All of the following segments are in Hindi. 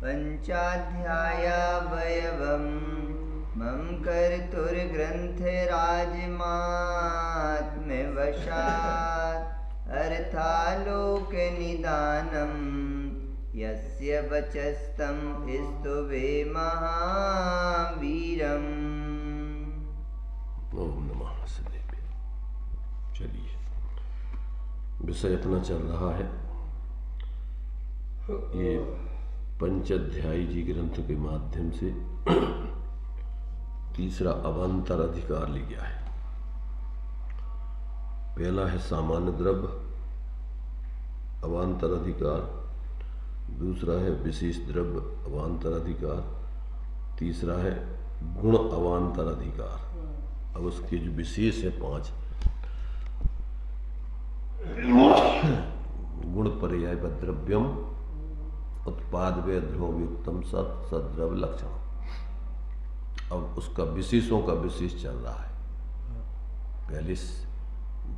पञ्चाध्यायावयवं मम कर्तुर्ग्रन्थराजमात्म्यवशात् अर्थालोकनिदानं यस्य वचस्तं स्तुवे महावीरम्। ओम नमः शिवाय। चलिए, विषय अपना चल रहा है ये पंचाध्यायी जी ग्रंथ के माध्यम से तीसरा अवान्तर अधिकार लिया है। पहला है सामान्य द्रव्य अवान्तर अधिकार, दूसरा है विशेष द्रव्य अवान्तर अधिकार, तीसरा है गुण अवान्तर अधिकार। अब उसके जो विशेष है 5 गुण पर्याय द्रव्यम उत्पाद वे ध्रुवयुक्तम सत सद्रव्य लक्षण। अब उसका विशेषों का विशेष चल रहा है। पहले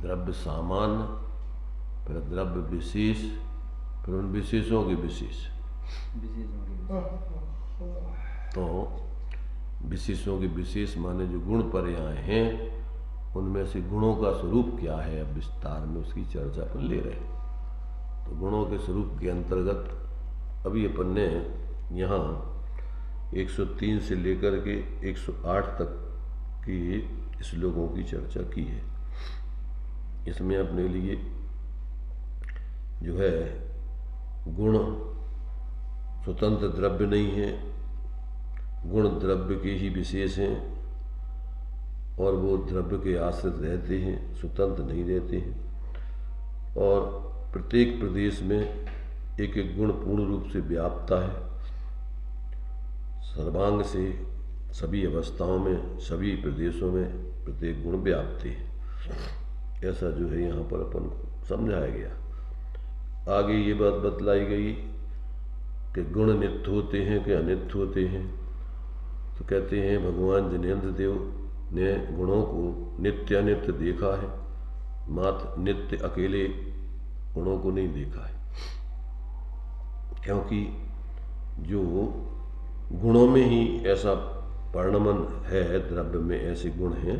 द्रव्य सामान्य, फिर द्रव्य विशेष, फिर उन विशेषों के विशेष। तो विशेषों के विशेष माने जो गुण पर्याय हैं, उनमें से गुणों का स्वरूप क्या है, अब विस्तार में उसकी चर्चा अपन ले रहे हैं। तो गुणों के स्वरूप के अंतर्गत अभी अपन ने यहाँ 103 से लेकर के 108 तक की श्लोकों की चर्चा की है। इसमें अपने लिए जो है गुण स्वतंत्र द्रव्य नहीं है, गुण द्रव्य के ही विशेष हैं और वो द्रव्य के आश्रित रहते हैं, स्वतंत्र नहीं रहते हैं। और प्रत्येक प्रदेश में एक एक गुण पूर्ण रूप से व्याप्ता है, सर्वांग से सभी अवस्थाओं में सभी प्रदेशों में प्रत्येक गुण व्याप्ति है। ऐसा जो है यहाँ पर अपन को समझाया गया। आगे ये बात बतलाई गई कि गुण नित्य होते हैं कि अनित्य होते हैं। तो कहते हैं भगवान जिनेन्द्र देव ने गुणों को नित्य अनित्य देखा है, मात्र नित्य अकेले गुणों को नहीं देखा है। क्योंकि जो गुणों में ही ऐसा परिणमन है, द्रव्य में ऐसे गुण हैं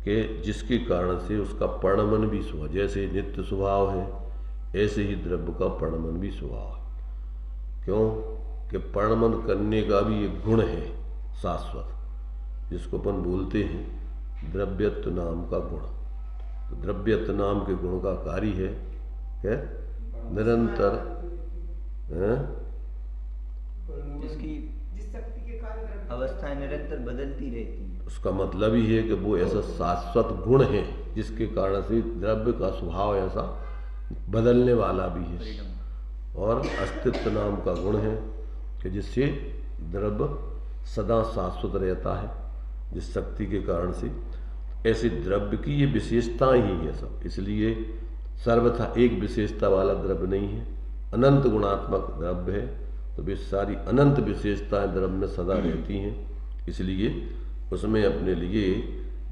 कि जिसके कारण से उसका परिणमन भी स्वभाव, जैसे नित्य स्वभाव है ऐसे ही द्रव्य का परिणमन भी स्वभाव है। क्यों कि परिणमन करने का भी एक गुण है शाश्वत, जिसको अपन बोलते हैं द्रव्यत्व नाम का गुण। तो द्रव्यत्व नाम के गुण का कार्य है क्या? निरंतर जिसकी अवस्थाएं निरंतर बदलती रहती हैं। उसका मतलब ही है कि वो ऐसा शाश्वत गुण है जिसके कारण से द्रव्य का स्वभाव ऐसा बदलने वाला भी है। और अस्तित्व नाम का गुण है कि जिससे द्रव्य सदा शाश्वत रहता है, जिस शक्ति के कारण से। ऐसे द्रव्य की ये विशेषताएं ही है सब। इसलिए सर्वथा एक विशेषता वाला द्रव्य नहीं है, अनंत गुणात्मक द्रव्य है। तो वे सारी अनंत विशेषताएं द्रव्य में सदा रहती हैं। इसलिए उसमें अपने लिए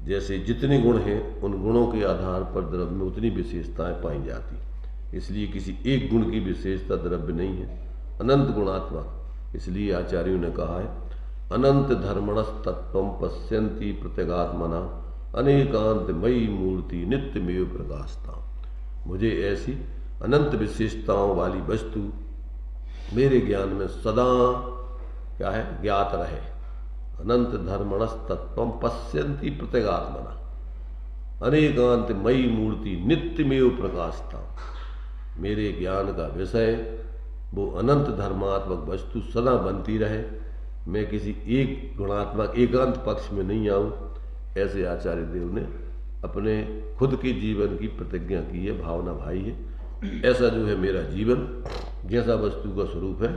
जैसे जितने गुण हैं उन गुणों के आधार पर द्रव्य में उतनी विशेषताएं पाई जाती। इसलिए किसी एक गुण की विशेषता द्रव्य नहीं है, अनंत गुणात्मक। इसलिए आचार्यों ने कहा है अनंत धर्मणस तत्वम पश्यन्ति प्रत्यगात्मना अनेकांतमयी मूर्ति नित्यमेव प्रकाशता। मुझे ऐसी अनंत विशेषताओं वाली वस्तु मेरे ज्ञान में सदा क्या है ज्ञात रहे। अनंत धर्मणस तत्वम पश्यन्ति प्रत्यगात्मना अनेकांतमयी मूर्ति नित्यमेव प्रकाशता। मेरे ज्ञान का विषय वो अनंत धर्मात्मक वस्तु सदा बनती रहे, मैं किसी एक गुणात्मक एकांत पक्ष में नहीं आऊं। ऐसे आचार्य देव ने अपने खुद के जीवन की प्रतिज्ञा की है, भावना भाई है। ऐसा जो है मेरा जीवन जैसा वस्तु का स्वरूप है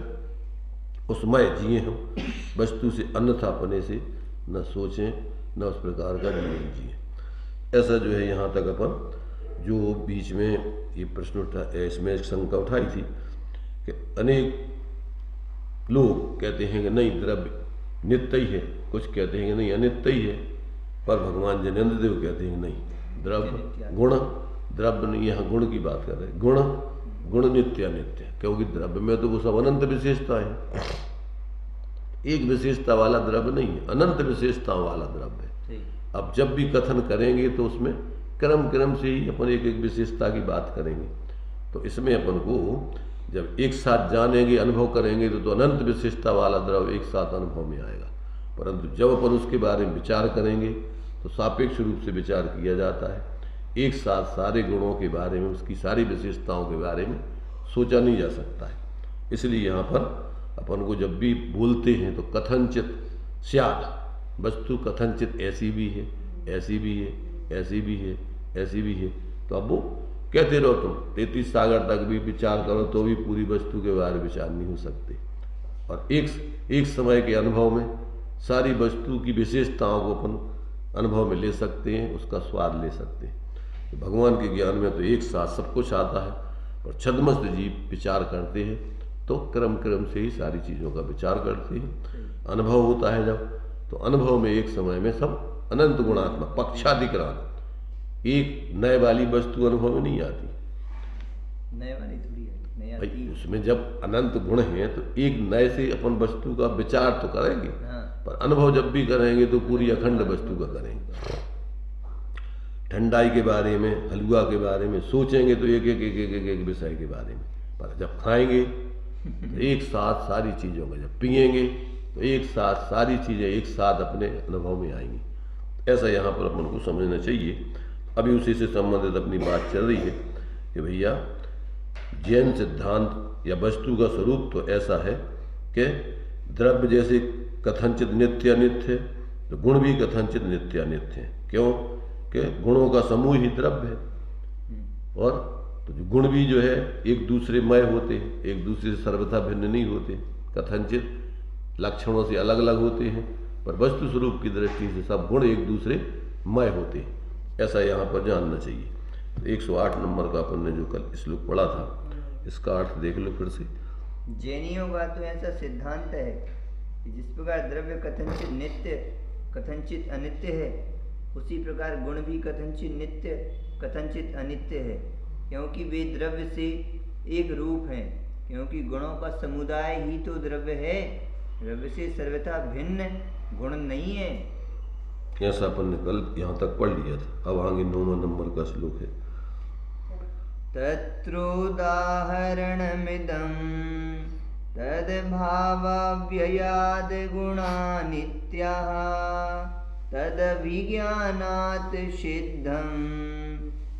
उसमें जिए हम, वस्तु से अन्यथा अपने से न सोचें न उस प्रकार का जीवन जिए। ऐसा जो है यहाँ तक अपन जो बीच में ये प्रश्न इसमें शंका उठाई थी कि अनेक लोग कहते हैं कि नहीं द्रव्य नित्य ही है, कुछ कहते हैं कि नहीं अनित्य ही है, पर भगवान जिनेन्द्र देव कहते हैं नहीं द्रव्य गुण, द्रव्य नहीं, यहाँ गुण की बात कर रहे हैं। गुण गुण नित्य अनित्य, क्योंकि द्रव्य में तो वो सब अनंत विशेषता है। एक विशेषता वाला द्रव्य नहीं है, अनंत विशेषताओं वाला द्रव्य है। ठीक। अब जब भी कथन करेंगे तो उसमें क्रम क्रम से ही अपन एक एक विशेषता की बात करेंगे। तो इसमें अपन को जब एक साथ जानेंगे, अनुभव करेंगे तो अनंत विशेषता वाला द्रव्य एक साथ अनुभव में आएगा। परंतु जब अपन उसके बारे में विचार करेंगे तो सापेक्ष रूप से विचार किया जाता है। एक साथ सारे गुणों के बारे में, उसकी सारी विशेषताओं के बारे में सोचा नहीं जा सकता है। इसलिए यहाँ पर अपन को जब भी बोलते हैं तो कथनचित स्यात्, वस्तु कथनचित ऐसी भी है, ऐसी भी है, ऐसी भी है, ऐसी भी है। तो अब वो कहते रहो, तुम 33 सागर तक भी विचार करो तो भी पूरी वस्तु के बारे में विचार नहीं हो सकते। और एक समय के अनुभव में सारी वस्तु की विशेषताओं को अपन अनुभव में ले सकते हैं, उसका स्वाद ले सकते हैं। तो भगवान के ज्ञान में तो एक साथ सब कुछ आता है, पर छद्मस्त जीव विचार करते हैं तो क्रम क्रम से ही सारी चीज़ों का विचार करते हैं। अनुभव होता है जब, तो अनुभव में एक समय में सब अनंत गुणात्मक पक्षाधिकरण, एक नए वाली वस्तु अनुभव में नहीं आती। नए वाली थोड़ी है, नई आती भाई है। उसमें जब अनंत गुण हैं तो एक नए से अपन वस्तु का विचार तो करेंगे, हाँ। पर अनुभव जब भी करेंगे तो पूरी अखंड वस्तु का करेंगे। ठंडाई के बारे में, हलवा के बारे में सोचेंगे तो एक एक एक एक एक, एक विषय के बारे में, पर जब खाएंगे तो एक साथ सारी चीज़ों का, जब पिएंगे तो एक साथ सारी चीज़ें एक साथ अपने अनुभव में आएंगी। ऐसा यहाँ पर अपन को समझना चाहिए। अभी उसी से संबंधित अपनी बात चल रही है कि भैया जैन सिद्धांत या वस्तु का स्वरूप तो ऐसा है कि द्रव्य जैसे कथनचित नित्य अनित्य है, तो गुण भी कथनचित नित्य अनित्य है। क्यों कि गुणों का समूह ही द्रव्य है। और तो जो गुण भी जो है एक दूसरे मय होते हैं, एक दूसरे से सर्वथा भिन्न नहीं होते, कथनचित लक्षणों से अलग अलग होते हैं, पर वस्तु स्वरूप की दृष्टि से सब गुण एक दूसरे मय होते हैं। ऐसा यहाँ पर जानना चाहिए। तो 108 नंबर का अपन ने जो कल श्लोक पढ़ा था, इसका अर्थ देख लो फिर से। जैनियों का तो ऐसा सिद्धांत है कि जिस प्रकार द्रव्य कथनचित नित्य कथनचित अनित्य है, उसी प्रकार गुण भी कथनचित नित्य कथनचित अनित्य है, क्योंकि वे द्रव्य से एक रूप हैं। क्योंकि गुणों का समुदाय ही तो द्रव्य है, द्रव्य से सर्वथा भिन्न गुण नहीं है। ऐसा अपन ने कल यहाँ तक पढ़ लिया था। अब आगे 9वां नंबर का श्लोक है। तत्रोदाहरणमिदं तद्भावाव्ययाद् गुणा नित्याः तदभिज्ञानात् सिद्धं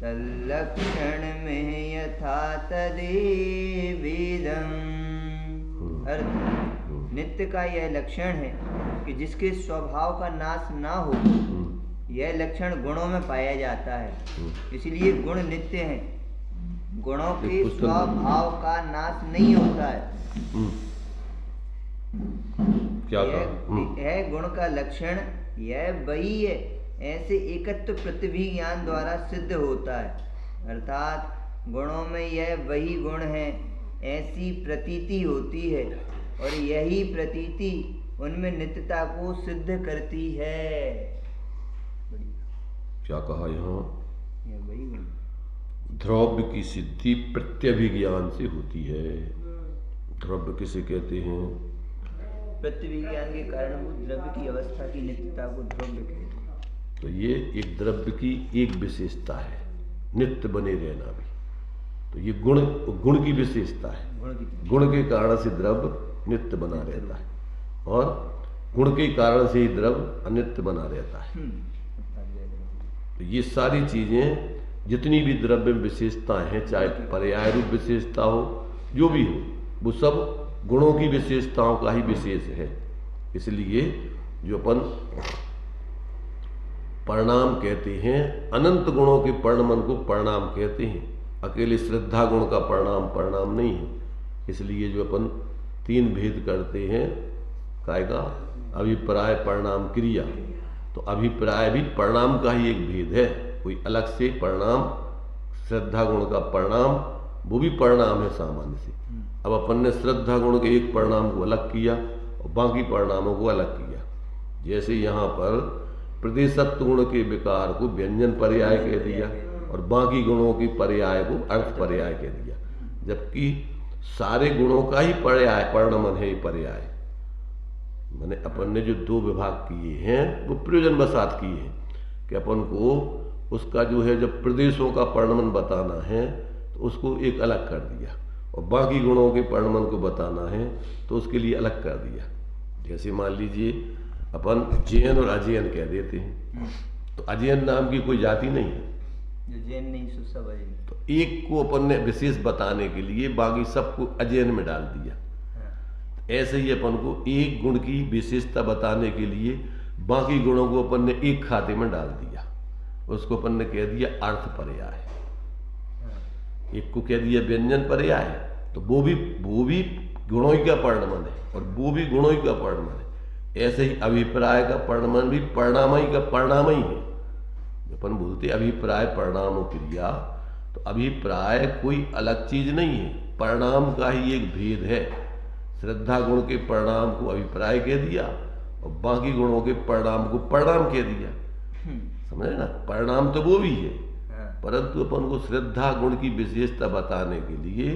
तल्लक्षणमेव यथा तदेवेदम्। अर्थ, नित्य का यह लक्षण है कि जिसके स्वभाव का नाश ना हो, यह लक्षण गुणों में पाया जाता है। इसलिए गुण नित्य हैं, गुणों के स्वभाव का नाश नहीं होता है। क्या यह गुण का लक्षण यह वही है, ऐसे एकत्व प्रतिभिज्ञान द्वारा सिद्ध होता है। अर्थात गुणों में यह वही गुण है, ऐसी प्रतीति होती है, और यही प्रतीति उनमें नित्यता को सिद्ध करती है। क्या कहा यहाँ? यह वही गुण द्रव्य की सिद्धि प्रत्यभिज्ञान से होती है। द्रव्य किसे कहते हैं? प्रतिविज्ञान के कारण वो द्रव्य की अवस्था की नित्यता को द्रव्य कहते हैं। तो ये एक द्रव्य की एक विशेषता है, नित्य बने रहना भी। तो ये गुण की विशेषता है। गुण के कारण से द्रव्य नित्य बना रहता है, और गुण के कारण से ही द्रव्य अनित्य बना रहता है। तो ये सारी चीजें जितनी भी द्रव्य विशेषताएं हैं, चाहे पर्याय रूप विशेषता हो, जो भी हो, वो सब गुणों की विशेषताओं का ही विशेष है। इसलिए जो अपन परिणाम कहते हैं, अनंत गुणों के परिणमन को परिणाम कहते हैं। अकेले श्रद्धा गुण का परिणाम नहीं है। इसलिए जो अपन तीन भेद करते हैं, कायका अभिप्राय परिणाम क्रिया, तो अभिप्राय भी परिणाम का ही एक भेद है। कोई अलग से परिणाम, श्रद्धा गुण का परिणाम, वो भी परिणाम है सामान्य से। अब अपन ने श्रद्धा गुण के एक परिणाम को अलग किया और बाकी परिणामों को अलग किया। जैसे यहाँ पर प्रदेशत्व गुण के विकार को व्यंजन पर्याय कह दिया और बाकी गुणों की पर्याय को अर्थ पर्याय कह दिया, जबकि सारे गुणों का ही पर्याय परिणमन है पर्याय। मैंने अपन ने जो दो विभाग किए हैं वो प्रयोजनवशात किए हैं कि अपन को उसका जो है जब प्रदेशों का परिणमन बताना है तो उसको एक अलग कर दिया, और बाकी गुणों के परिणमन को बताना है तो उसके लिए अलग कर दिया। जैसे मान लीजिए अपन जैन और अजैन कह देते हैं, तो अजैन नाम की कोई जाति नहीं है, जो जैन नहीं सो सब अजैन। तो एक को अपन ने विशेष बताने के लिए बाकी सबको अजैन में डाल दिया। ऐसे ही अपन को एक गुण की विशेषता बताने के लिए बाकी गुणों को अपन ने एक खाते में डाल दिया, उसको अपन ने कह दिया अर्थ पर्याय। एक को कह दिया व्यंजन पर्याय, तो वो भी गुणों ही का परिणमन है और वो भी गुणों ही का परिणमन है। ऐसे ही अभिप्राय का परिणमन भी परिणाम ही का परिणाम ही है। अपन बोलते अभिप्राय परिणाम क्रिया, तो अभिप्राय कोई अलग चीज नहीं है, परिणाम का ही एक भेद है। श्रद्धा गुण के परिणाम को अभिप्राय कह दिया और बाकी गुणों के परिणाम को परिणाम कह दिया। समझे ना, परिणाम तो वो भी है, परंतु अपन को श्रद्धा गुण की विशेषता बताने के लिए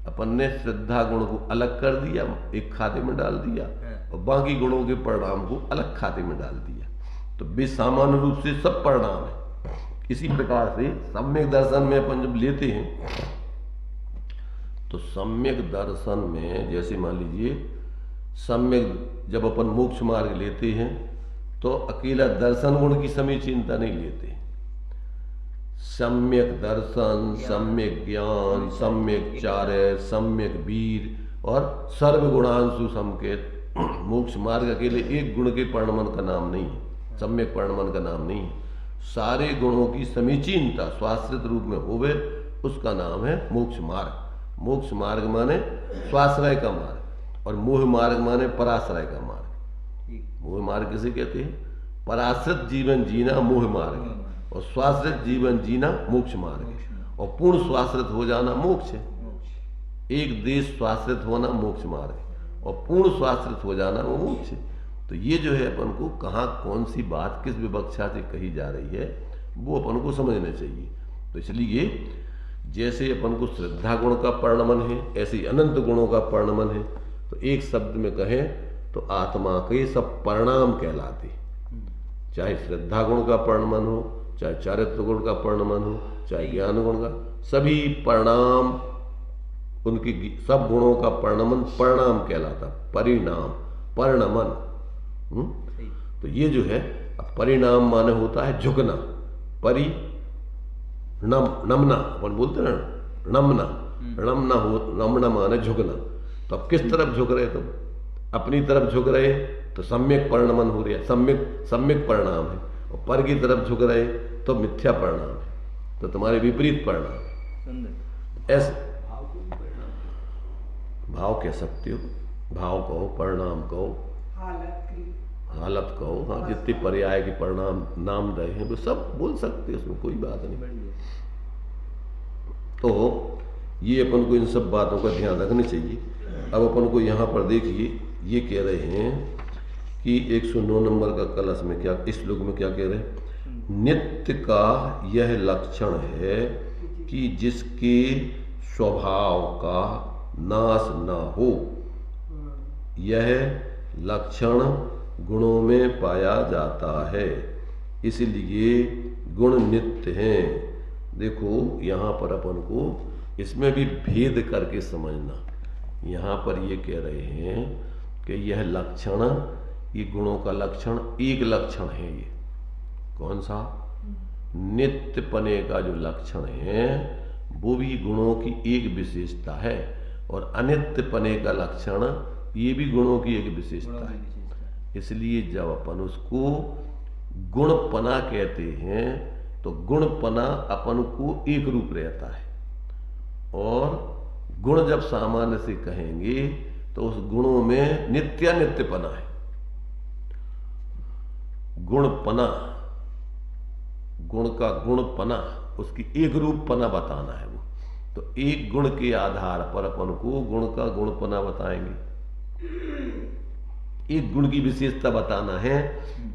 अपन ने श्रद्धा गुण को अलग कर दिया, एक खाते में डाल दिया, और बाकी गुणों के परिणाम को अलग खाते में डाल दिया। तो वे सामान्य रूप से सब परिणाम है। इसी प्रकार से सम्यक दर्शन में अपन जब लेते हैं तो सम्यक दर्शन में जैसे मान लीजिए सम्यक जब अपन मोक्ष मार्ग लेते हैं तो अकेला दर्शन गुण की समीचीनता नहीं लेते। सम्यक दर्शन, सम्यक ज्ञान, सम्यक चार्य, सम्यक वीर और सर्वगुणांशु संकेत। मोक्ष मार्ग अकेले एक गुण के परिणमन का नाम नहीं है, सम्यक परिणमन का नाम नहीं है। सारे गुणों की समीचीनता स्वाश्रित रूप में होवे उसका नाम है मोक्ष मार्ग। मोक्ष मार्ग माने स्वाश्रय का मार्ग और मोह मार्ग माने पराश्रय का मार्ग। मोह मार्ग किसे कहते हैं? पराश्रित जीवन जीना मोह मार्ग और स्वाश्रित जीवन जीना मोक्ष मार्ग है, और पूर्ण स्वाश्रित हो जाना मोक्ष है। एक देश स्वाश्रित होना मोक्ष मार्ग है और पूर्ण स्वाश्रित हो जाना वो मोक्ष है। तो ये जो है अपन को कहाँ कौन सी बात किस विवक्षा से कही जा रही है वो अपन को समझना चाहिए। तो इसलिए जैसे अपन को श्रद्धा गुण का परिणमन है ऐसे ही अनंत गुणों का परिणमन है। तो एक शब्द में कहें तो आत्मा के सब परिणाम कहलाते, चाहे श्रद्धा गुण का परिणमन हो, चाहे चारित्र गुण का परिणमन हो, चाहे ज्ञान गुण का, सभी परिणाम उनकी सब गुणों का परिणमन परिणाम कहलाता, परिणाम परिणमन। तो ये जो है परिणाम माने होता है झुकना, नमना अपन बोलते ना, नमना, नमना हो, नमना माने झुकना। तो अब किस तरफ झुक रहे तुम? अपनी तरफ झुक रहे तो सम्यक परिणमन हो रहा है, सम्यक परिणाम है, और पर की तरफ झुक रहे तो मिथ्या परिणाम है, तो तुम्हारे विपरीत परिणाम। ऐसे भाव कह सकते हो, भाव कहो, परिणाम कहो, हालत कहो, हाँ जितने पर्याय के परिणाम नाम रहे हैं वो सब बोल सकते हैं, उसमें कोई बात नहीं। तो ये अपन को इन सब बातों का ध्यान रखना चाहिए। अब अपन को यहाँ पर देखिए ये कह रहे हैं कि 109 नंबर का कलश में क्या, इस श्लोक में क्या कह रहे हैं? नित्य का यह लक्षण है कि जिसके स्वभाव का नाश न हो, यह लक्षण गुणों में पाया जाता है, इसलिए गुण नित्य हैं। देखो यहाँ पर अपन को इसमें भी भेद करके समझना। यहाँ पर ये कह रहे हैं कि यह लक्षण, ये गुणों का लक्षण एक लक्षण है। ये कौन सा? नित्य पने का जो लक्षण है वो भी गुणों की एक विशेषता है, और अनित्य पने का लक्षण ये भी गुणों की एक विशेषता है। इसलिए जब अपन उसको गुणपना कहते हैं तो गुणपना अपन को एक रूप रहता है, और गुण जब सामान्य से कहेंगे तो उस गुणों में नित्यानित्यपना है। गुणपना, गुण का गुणपना, उसकी एक रूपपना बताना है वो। तो एक गुण के आधार पर अपन को गुण का गुणपना बताएंगे, एक गुण की विशेषता बताना है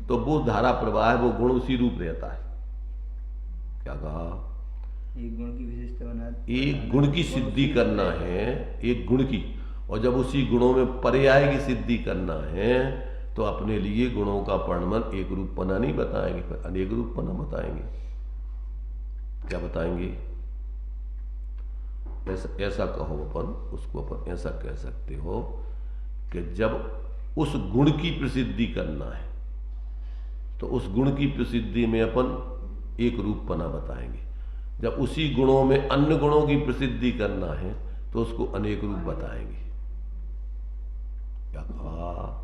तो वो धारा प्रवाह है, वो गुण उसी रूप रहता है। क्या कहा? एक गुण की विशेषता बना, एक गुण की सिद्धि करना है, एक गुण की, और जब उसी गुणों में पर्याय की सिद्धि करना है तो अपने लिए गुणों का वर्णन एक रूपपना नहीं बताएंगे, फिर अनेक रूपपना बताएंगे। क्या बताएंगे? ऐसा कहो अपन, उसको अपन ऐसा कह सकते हो कि जब उस गुण की प्रसिद्धि करना है तो उस गुण की प्रसिद्धि में अपन एक रूपपना बताएंगे, जब उसी गुणों में अन्य गुणों की प्रसिद्धि करना है तो उसको अनेक रूप बताएंगे। क्या कहा?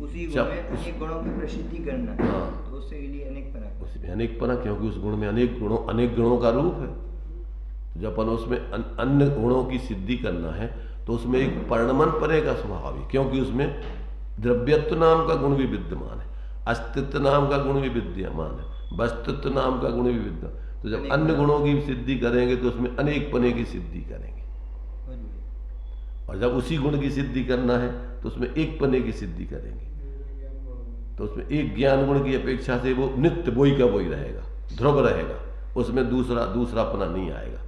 उसी गुण में अनेक गुणों की प्रसिद्धि करना है, हाँ, तो उसके लिए अनेकपना। उसमें अनेकपना, क्योंकि उस गुण में अनेक गुणों का रूप है। तो जब अपन उसमें अन्य गुणों की सिद्धि करना है तो उसमें एक परिणमन परे का स्वभाव है, क्योंकि उसमें द्रव्यत्व नाम का गुण भी विद्यमान है, अस्तित्व नाम का गुण भी विद्यमान है, वस्तुत्व नाम का गुण भी विद्यमान। तो जब अन्य गुणों की सिद्धि करेंगे तो उसमें अनेक पने की सिद्धि करेंगे, और जब उसी गुण की सिद्धि करना है तो उसमें एक पने की सिद्धि करेंगे। तो उसमें एक ज्ञान गुण की अपेक्षा से वो नित्य वही का वही रहेगा, ध्रुव रहेगा, उसमें दूसरापना नहीं आएगा।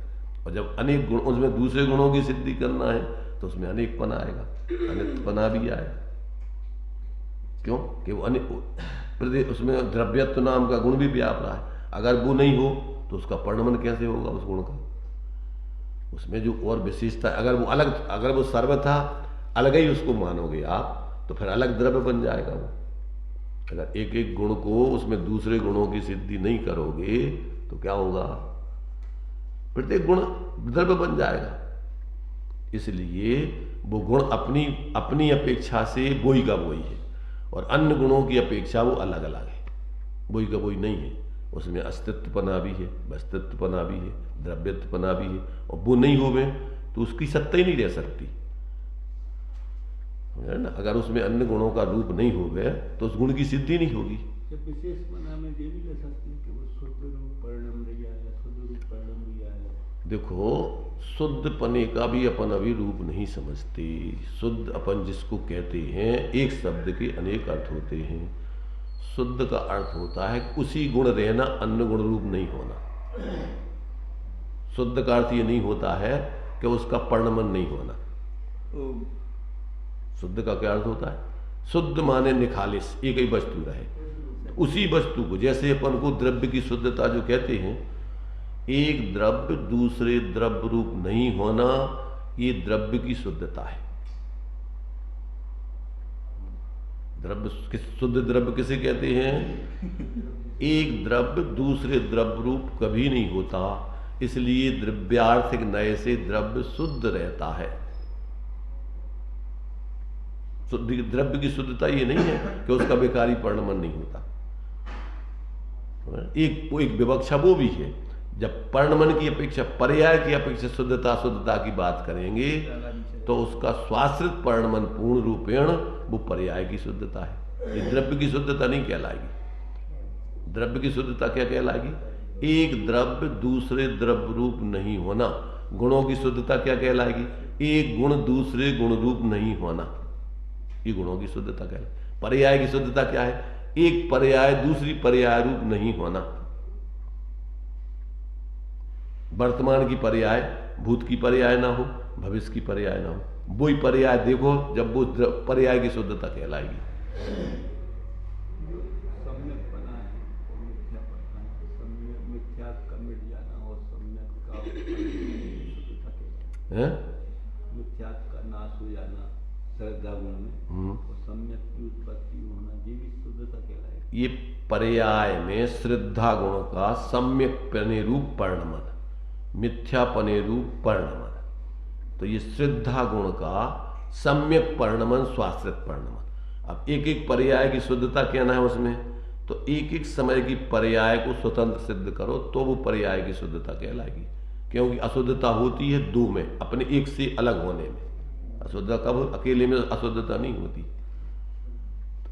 और जब अनेक गुण, उसमें दूसरे गुणों की सिद्धि करना है तो उसमें अनेक पना आएगा, अनित्यपना भी आएगा। क्यों? कि वो उसमें द्रव्यत्व नाम का गुण भी व्याप रहा है। अगर वो नहीं हो तो उसका परिणमन कैसे होगा उस गुण का? उसमें जो और विशेषता, अगर वो सर्वथा अलग ही उसको मानोगे आप तो फिर अलग द्रव्य बन जाएगा वो। अगर एक एक गुण को उसमें दूसरे गुणों की सिद्धि नहीं करोगे तो क्या होगा? प्रत्येक गुण द्रव्य बन जाएगा। इसलिए वो गुण अपनी अपेक्षा से वही का वही है, और अन्य गुणों की अपेक्षा वो अलग अलग है, वही का वही नहीं है। उसमें अस्तित्वपना भी है, वस्तुत्वपना भी है, द्रव्यत्वपना भी है, और वो नहीं होवे तो उसकी सत्ता ही नहीं रह सकती है ना। अगर उसमें अन्य गुणों का रूप नहीं हो गया तो उस गुण की सिद्धि नहीं होगी। विशेष पना में ये भी ले सकते हैं कि वो शुद्ध रूप परिणाम लिया है, शुद्ध रूप परिणाम लिया है। देखो, शुद्ध पने का भी अपन अभी रूप नहीं समझते। शुद्ध अपन जिसको कहते हैं, एक शब्द के अनेक अर्थ होते हैं। शुद्ध का अर्थ होता है उसी गुण रहना, अन्य गुण रूप नहीं होना। शुद्ध का अर्थ ये नहीं होता है कि उसका परिणमन नहीं होना। शुद्ध का क्या अर्थ होता है? शुद्ध माने निखालिस, एक ही वस्तु रहे। तो उसी वस्तु को, जैसे अपन को द्रव्य की शुद्धता जो कहते हैं, एक द्रव्य दूसरे द्रव्य रूप नहीं होना, ये द्रव्य की शुद्धता है। शुद्ध द्रव्य किसे कहते हैं? एक द्रव्य दूसरे द्रव्य रूप कभी नहीं होता, इसलिए द्रव्यार्थिक नय से द्रव्य शुद्ध रहता है। द्रव्य की शुद्धता ये नहीं है कि उसका विकारी परिणमन नहीं होता। एक विवक्षा वो भी है, जब परिणमन की अपेक्षा, पर्याय की अपेक्षा शुद्धता की बात करेंगे तो उसका स्वाश्रित परिणमन पूर्ण रूपेण वो पर्याय की शुद्धता है। ये द्रव्य की शुद्धता नहीं कहलाएगी। द्रव्य की शुद्धता क्या कहलाएगी? एक द्रव्य दूसरे द्रव्य रूप नहीं होना। गुणों की शुद्धता क्या कहलाएगी? एक गुण दूसरे गुण रूप नहीं होना, ये गुणों की शुद्धता कहलाएगी। पर्याय की शुद्धता क्या है? एक पर्याय दूसरी पर्याय रूप नहीं होना। वर्तमान की पर्याय भूत की पर्याय ना हो, भविष्य की पर्याय ना हो, वही पर्याय देखो जब वो पर्याय की शुद्धता कहलाएगी। जो सम्यकपना है वो मिथ्यापना है। सम्यक मिथ्या का मिट जाना और सम्यक का शुद्धता कहलाएगी। मिथ्या का नाश हो जाना श्रद्धा गुण में, और सम्यक की उत्पत्ति होना, ये भी शुद्धता कहलाएगी। ये पर्याय में श्रद्धा गुण का सम्यक पने रूप परिणमन, मिथ्यापने रूप परिणमन। तो ये श्रद्धा गुण का सम्यक परिणमन, स्वाश्रित परिणमन। अब एक एक पर्याय की शुद्धता कहना है उसमें, तो एक एक समय की पर्याय को स्वतंत्र सिद्ध करो तो वो पर्याय की शुद्धता कहलाएगी। क्योंकि अशुद्धता होती है दो में, अपने एक से अलग होने में। अशुद्धता कब? अकेले में अशुद्धता नहीं होती।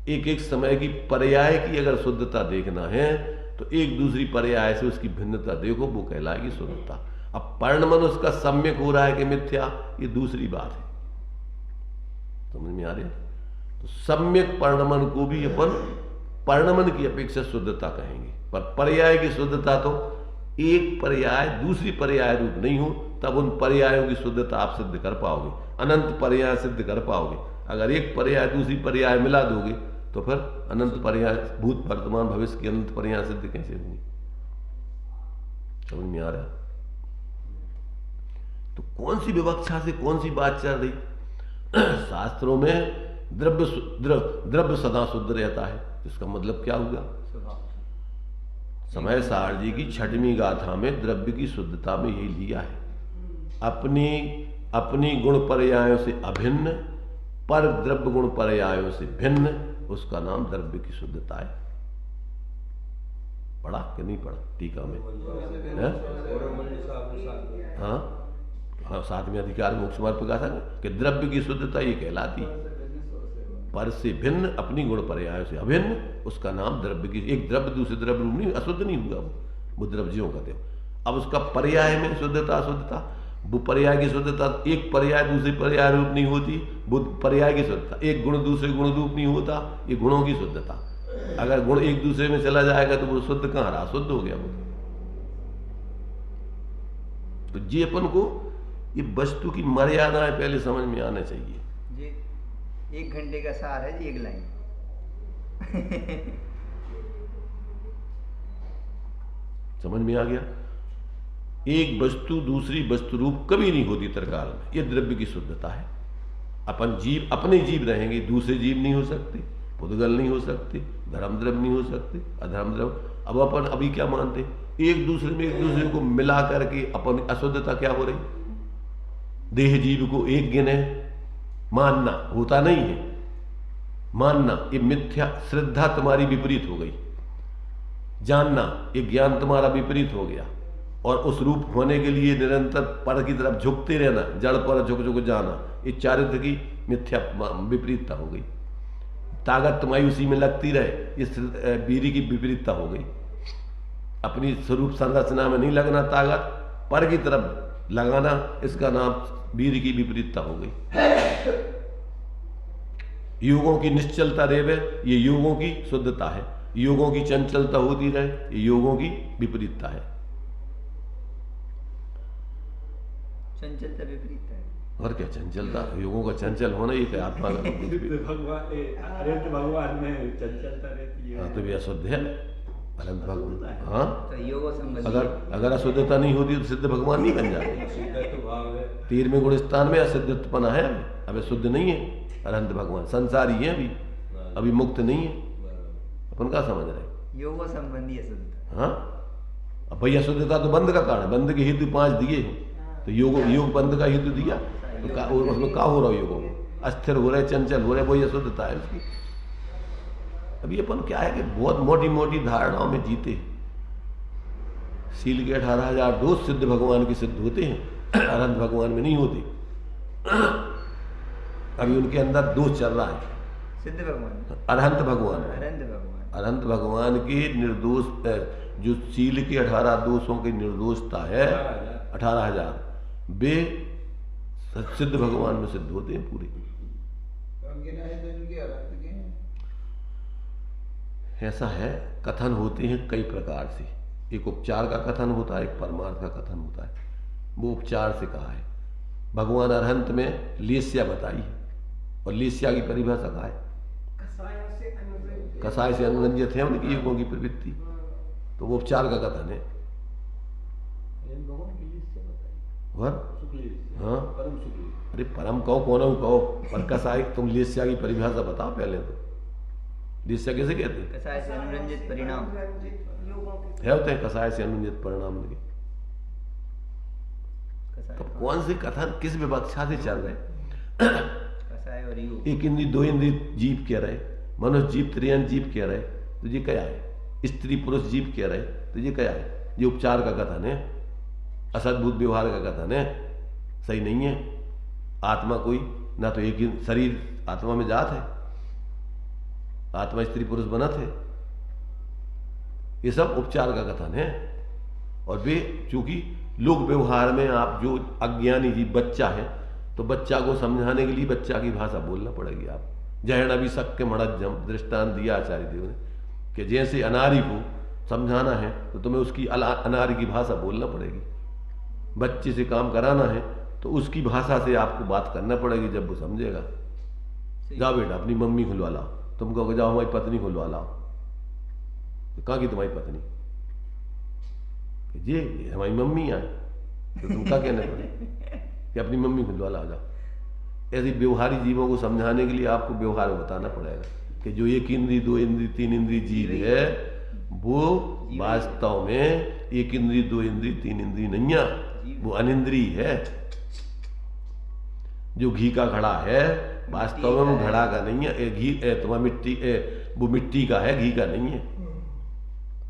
एक एक समय की पर्याय की अगर शुद्धता देखना है तो एक दूसरी पर्याय से उसकी भिन्नता देखो, वो कहलाएगी शुद्धता। अब परिणमन उसका सम्यक हो रहा है कि मिथ्या, ये दूसरी बात है। समझ में आ रही है? तो सम्यक परिणमन को भी अपन परिणमन की अपेक्षा शुद्धता कहेंगे, पर पर्याय की शुद्धता तो एक पर्याय दूसरी पर्याय रूप नहीं हो, तब उन पर्यायों की शुद्धता आप सिद्ध कर पाओगे, अनंत पर्याय सिद्ध कर पाओगे। अगर एक पर्याय दूसरी पर्याय मिला दोगे तो फिर अनंत पर्याय, भूत वर्तमान भविष्य की अनंत पर्याय सिद्ध कैसे होंगी? समझ में आ रहा? तो कौन सी विवक्षा से कौन सी बात चल रही? शास्त्रों में द्रव्य सदा शुद्ध रहता है, इसका मतलब क्या हुआ? समय सार जी की 6वीं गाथा में द्रव्य की शुद्धता में यही लिया है, अपनी गुण पर्यायों से अभिन्न पर द्रव्य गुण पर्यायों से भिन्न, उसका नाम द्रव्य की शुद्धता है। पढ़ा कि नहीं पढ़ा टीका में? हाँ, 7वें अधिकार मोक्ष मार्ग पर कहा था कि द्रव्य की शुद्धता ये कहलाती है, पर से भिन्न अपनी गुण पर्यायों से अभिन्न, उसका नाम द्रव्य की। एक द्रव्य दूसरे द्रव्य रूप नहीं, अशुद्ध नहीं हुआ वो द्रव्य ज्यों कहते हो। अब उसका पर्याय में शुद्धता अशुद्धता, वो पर्याय की शुद्धता, एक पर्याय दूसरे पर्याय रूप नहीं होती, वो पर्याय की शुद्धता। एक गुण दूसरे गुण रूप नहीं होता, ये गुणों की शुद्धता। अगर गुण एक दूसरे में चला जाएगा तो वो शुद्ध कहाँ रहा? शुद्ध हो गया वो। तो ये अपन को ये वस्तु की मर्यादाएं पहले समझ में आना चाहिए। जी 1 घंटे का सार है जी, 1 लाइन। समझ में आ गया? एक वस्तु दूसरी वस्तु रूप कभी नहीं होती त्रिकाल में, ये द्रव्य की शुद्धता है। अपन जीव अपने जीव रहेंगे, दूसरे जीव नहीं हो सकते, पुद्गल नहीं हो सकते, धर्म द्रव्य नहीं हो सकते, अधर्म द्रव्य। अब अपन अभी क्या मानते? एक दूसरे में एक दूसरे को मिला करके अपन अशुद्धता क्या हो रही? देह जीव को एक गिने मानना होता नहीं है, मानना ये मिथ्या श्रद्धा तुम्हारी विपरीत हो गई, जानना ये ज्ञान तुम्हारा विपरीत हो गया, और उस रूप होने के लिए निरंतर पर की तरफ झुकते रहना, जड़ पर झुक झुक जाना, ये चारित्र की मिथ्या विपरीतता हो गई। ताकत तुम्हारी उसी में लगती रहे, ये वीर की विपरीतता हो गई। अपनी स्वरूप संरचना में नहीं लगना, ताकत पर की तरफ लगाना, इसका नाम वीर की विपरीतता हो गई। योगों की निश्चलता रेवे, ये योगों की शुद्धता है। योगों की चंचलता होती रहे, ये योगों की विपरीतता है। चंचलता विपरीतता है। और क्या चंचलता? योगों का चंचल होना ही है आत्मा का। भगवान में चंचलता रहती है। हाँ, तो भी अशुद्ध है अनंत भगवान। हाँ, तो योग संबंधी अगर अशुद्धता नहीं होती तो सिद्ध भगवान नहीं बन जाते। 13वें गुण स्थान में असिद्धपना है, अभी शुद्ध नहीं है अनंत भगवान, संसारी है अभी मुक्त नहीं है। अपन क्या समझ रहे? योग संबंधी अशुद्धता। हाँ, अब भैया शुद्धता तो बंद का कारण, बंद के हेतु 5 दिए हैं, तो योग बंद का हेतु दिया, तो उसमें क्या हो रहा है? योगों में अस्थिर हो रहे, चंचल हो रहे, वही अशुद्धता है उसकी। अभी अपन क्या है कि बहुत मोटी मोटी धारणाओं में जीते। सील के 18,000 दोष सिद्ध भगवान के सिद्ध होते हैं, अनंत भगवान में नहीं होते। अभी उनके अंदर दोष चल रहा है। सिद्ध भगवान, अरहंत भगवान, अनंत भगवान के निर्दोष, जो सील के 18 दोषों की निर्दोषता है 18,000, वे सिद्ध भगवान में सिद्ध होते हैं पूरे। ऐसा है, कथन होते हैं कई प्रकार से। एक उपचार का कथन होता है, एक परमार्थ का कथन होता है। वो उपचार से कहा है। भगवान अरहंत में लेस्या बताई है, और लेस्या की परिभाषा कहा है, कसाय से अनुरंजित है उनकी योगों की प्रवृत्ति, तो वो उपचार का कथन है। हाँ, अरे परम कहो कौन कहो, पर कसाय तुम लेस्या की परिभाषा बताओ पहले। तो लेस्या कैसे कहते हैं? कसाय से अनुरंजित परिणाम है, होते हैं कसाय से अनुरंजित परिणाम लगे। तो कौन से कथन किस विवक्षा से चल रहे? कसाय और योग। एक इंद्री, 2 इंद्री जीव कह रहे, मनुष्य जीव, त्रियन जीव कह रहे, तो ये क्या है? स्त्री पुरुष जीव कह रहे, तो ये क्या है? ये उपचार का कथन है, असद्भुत व्यवहार का कथन है, सही नहीं है। आत्मा कोई ना तो एक ही शरीर, आत्मा में जात है, आत्मा स्त्री पुरुष बनत है, ये सब उपचार का कथन है। और वे चूंकि लोक व्यवहार में आप जो अज्ञानी जीव बच्चा है, तो बच्चा को समझाने के लिए बच्चा की भाषा बोलना पड़ेगी। आप जहन अभी शक्य मणज्जम दृष्टांत दिया आचार्य देव ने, कि जैसे अनारी को समझाना है तो तुम्हें उसकी अनारी की भाषा बोलना पड़ेगी। बच्चे से काम कराना है तो उसकी भाषा से आपको बात करना पड़ेगी, जब वो समझेगा। जाओ बेटा अपनी मम्मी खुलवा लाओ, तुम कहोगे जाओ हमारी पत्नी खुलवा लाओ, तो कहाँ की तुम्हारी पत्नी? ये हमारी मम्मी आए, तो तुम क्या कहने पड़े कि अपनी मम्मी खुलवा लाओ जाओ। ऐसे व्यवहारी जीवों को समझाने के लिए आपको व्यवहार बताना पड़ेगा कि जो एक इंद्री, दो इंद्री, तीन इंद्री जीव है वो वास्तव में एक इंद्री, दो इंद्री, तीन इंद्री नहीं है, वो अनिंद्री है। जो घी का घड़ा है वास्तव में वो घड़ा का नहीं है, घी तुम्हारा मिट्टी, वो मिट्टी का है, घी का नहीं है।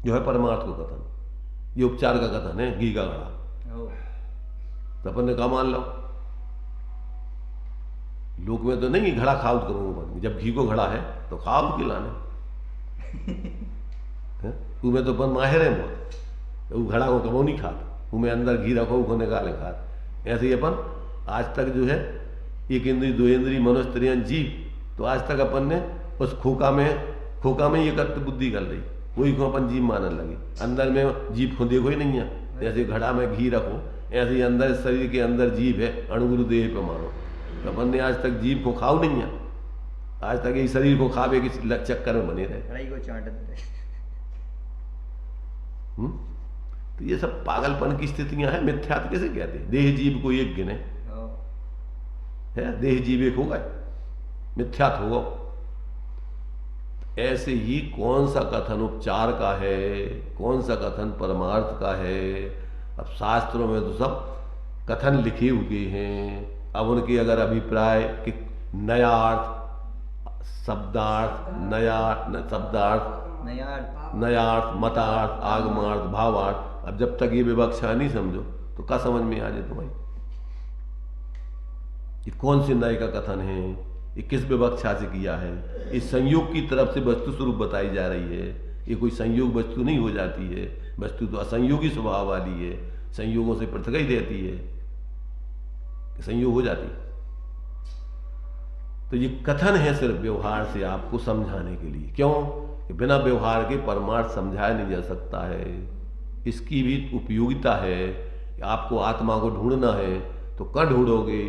जो है परमार्थ को कथन, ये उपचार का कथन है, घी का घड़ा। तो अपन ने कहा मान लो, लोक में तो नहीं घड़ा खाओ करूंगा, जब घी को घड़ा है तो खाओ खिलाने। तुम्हें तो अपन माहिर है बहुत, वो घड़ा को कबो नहीं खाता, तुम्हें अंदर घी रखो उसको निकाले खात। ऐसे ही अपन आज तक जो है एक इंद्री, दो इंद्री, मनुष्य, त्रियन, जीव, तो आज तक अपन ने उस खोका में ये करते बुद्धि कर रही, वही को अपन जीव मानने लगे। अंदर में जीव को देखो ही नहीं है, जैसे घड़ा में घी रखो ऐसे ही अंदर शरीर के अंदर जीव है, अणुगुरु देह पे मानो। तो अपन ने आज तक जीव को खाओ नहीं है, आज तक ये शरीर को खावे के चक्कर में बने रहे, को चाटते रहे। तो ये सब पागलपन की स्थितियां हैं। मिथ्यात्व कैसे कहते हैं? देह जीव को एक गिने है, देह जीव एक होगा, मिथ्यात्व होगा। ऐसे ही कौन सा कथन उपचार का है, कौन सा कथन परमार्थ का है? अब शास्त्रों में तो सब कथन लिखे हुए हैं, अब उनके अगर अभिप्राय कि नया अर्थ, शब्दार्थ, नयार्थ, मतार्थ, आगमार्थ, भावार्थ, अब जब तक ये विवक्षा नहीं समझो तो क्या समझ में आ जाए तुम्हारी? ये कौन से नए का कथन है, ये किस विवक्षा से किया है? इस संयोग की तरफ से वस्तु स्वरूप बताई जा रही है, ये कोई संयोग वस्तु नहीं हो जाती है, वस्तु तो असंयोगी स्वभाव वाली है, संयोगों से पृथक ही रहती है, संयोग हो जाती है। तो ये कथन है सिर्फ व्यवहार से आपको समझाने के लिए। क्यों? कि बिना व्यवहार के परमार्थ समझाया नहीं जा सकता है। इसकी भी उपयोगिता है कि आपको आत्मा को ढूंढना है तो कहाँ ढूंढोगे?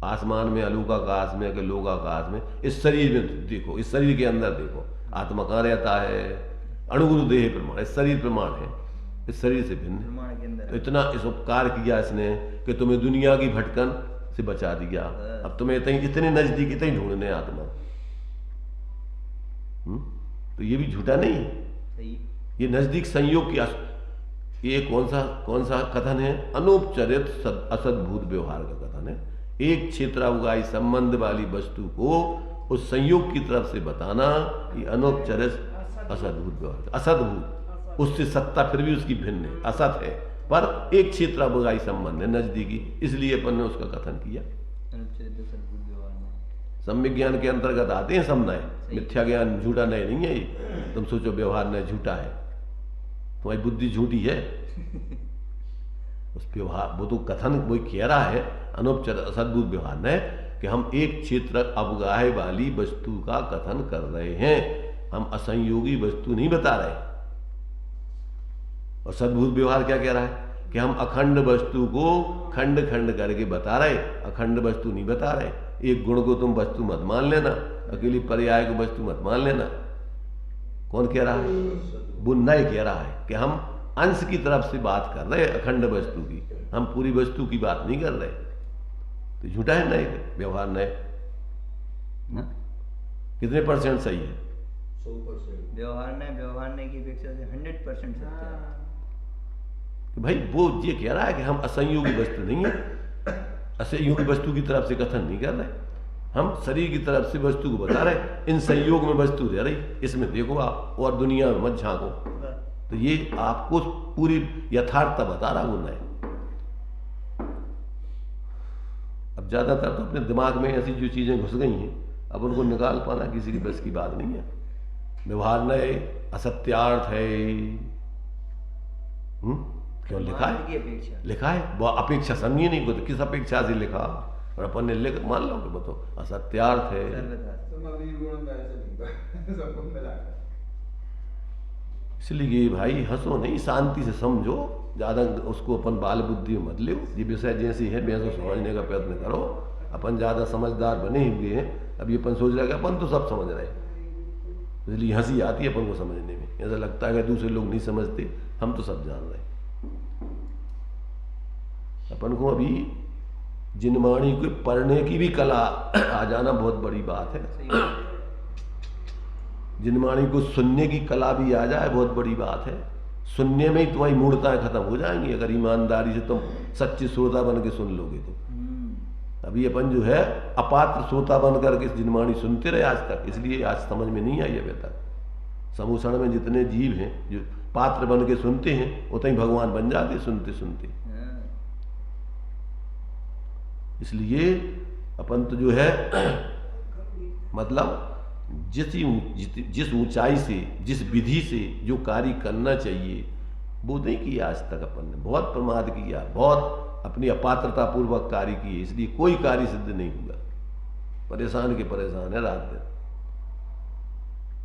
आसमान में, अलूकाकाश में, कि लोकाकाश में, इस शरीर में देखो, इस शरीर के अंदर देखो, आत्मा कहाँ रहता है? अणुगुरु देह प्रमाण, इस शरीर प्रमाण है, इस शरीर से भिन्न। तो इतना इस उपकार किया इसने कि तुम्हें दुनिया की भटकन से बचा दिया। अब तुम्हें इतने नजदीक इतने ढूंढने आत्मा। तो ये भी झूठा नहीं है, ये नजदीक संयोग की ये कौन सा कथन है? अनौपचारिक असद्भूत व्यवहार का कथन है। एक क्षेत्रावगाही संबंध वाली वस्तु को उस संयोग की तरफ से बताना, ये अनौपचारिक असद्भूत व्यवहार। असद्भूत, उससे सत्ता फिर भी उसकी भिन्न है, असत है, पर एक क्षेत्रावगाही संबंध है, नजदीकी, इसलिए अपन ने उसका कथन किया। सम्यक ज्ञान के अंतर्गत आते हैं सब नए, मिथ्या ज्ञान झूठा नए नहीं है ये। तुम सोचो व्यवहार नए झूठा है, तुम्हारी बुद्धि झूठी है। उस व्यवहार, वो तो कथन वही कह रहा है, अनौपचारिक असद्भुत व्यवहार नए, कि हम एक क्षेत्र अवगाह वाली वस्तु का कथन कर रहे हैं, हम असंयोगी वस्तु नहीं बता रहे। और सद्भुत व्यवहार क्या कह रहा है? कि हम अखंड वस्तु को खंड खंड करके बता रहे, अखंड वस्तु नहीं बता रहे। एक गुण को तुम वस्तु मत मान लेना, अकेली पर्याय को वस्तु मत मान लेना। कौन कह रहा है? वो नए कह रहा है कि हम अंश की तरफ से बात कर रहे हैं, अखंड वस्तु की, हम पूरी वस्तु की बात नहीं कर रहे। तो झूठा है नए व्यवहार, नए कितने % सही है? 100%। व्यवहार ने की अपेक्षा से 100% सत्य है। भाई वो ये कह रहा है कि हम असंयोगी वस्तु नहीं है, असंयोगी वस्तु की तरफ से कथन नहीं कर रहे, हम शरीर की तरफ से वस्तु को बता रहे। इन संयोग में वस्तु रह रही, इसमें देखो आप, और दुनिया में मत झांको। तो ये आपको पूरी यथार्थता बता रहा हूं मैं। अब ज्यादातर तो अपने दिमाग में ऐसी जो चीजें घुस गई हैं, अब उनको निकाल पाना किसी की बस की बात नहीं है। व्यवहार नए असत्यार्थ है। क्यों लिखा है? लिखा है, वो अपेक्षा समझिए नहीं को, तो किस अपेक्षा से लिखा? और अपन ने लिख मान लो कि वो तो असत्यार्थ है। इसलिए भाई हंसो नहीं, शांति से समझो, ज्यादा उसको अपन बाल बुद्धि मत लो। ये विषय जैसी है वैसे समझने का प्रयत्न करो। अपन ज़्यादा समझदार बने हुए हैं। अभी अपन सोच रहे हैं कि अपन तो सब समझ रहे हैं, इसलिए हंसी आती है अपन को समझने में। ऐसा लगता है कि दूसरे लोग नहीं समझते, हम तो सब जान रहे हैं। अपन को अभी जिनवाणी को पढ़ने की भी कला आ जाना बहुत बड़ी बात है। जिनवाणी को सुनने की कला भी आ जाए बहुत बड़ी बात है। सुनने में ही तुम्हारी मूर्ताएं खत्म हो जाएंगी अगर ईमानदारी से तुम सच्चे श्रोता बन के सुन लोगे तो। अभी अपन जो है अपात्र श्रोता बन करके जिनवाणी सुनते रहे आज तक, इसलिए आज समझ में नहीं आई अभी तक। समूषण में जितने जीव हैं जो पात्र बन के सुनते हैं उतने ही भगवान बन जाते सुनते सुनते। इसलिए अपन तो जो है मतलब जिस ऊंचाई से, जिस विधि से जो कार्य करना चाहिए वो नहीं किया आज तक। अपन ने बहुत प्रमाद किया, बहुत अपनी अपात्रता पूर्वक कार्य किए, इसलिए कोई कार्य सिद्ध नहीं हुआ। परेशान के परेशान है रात दिन।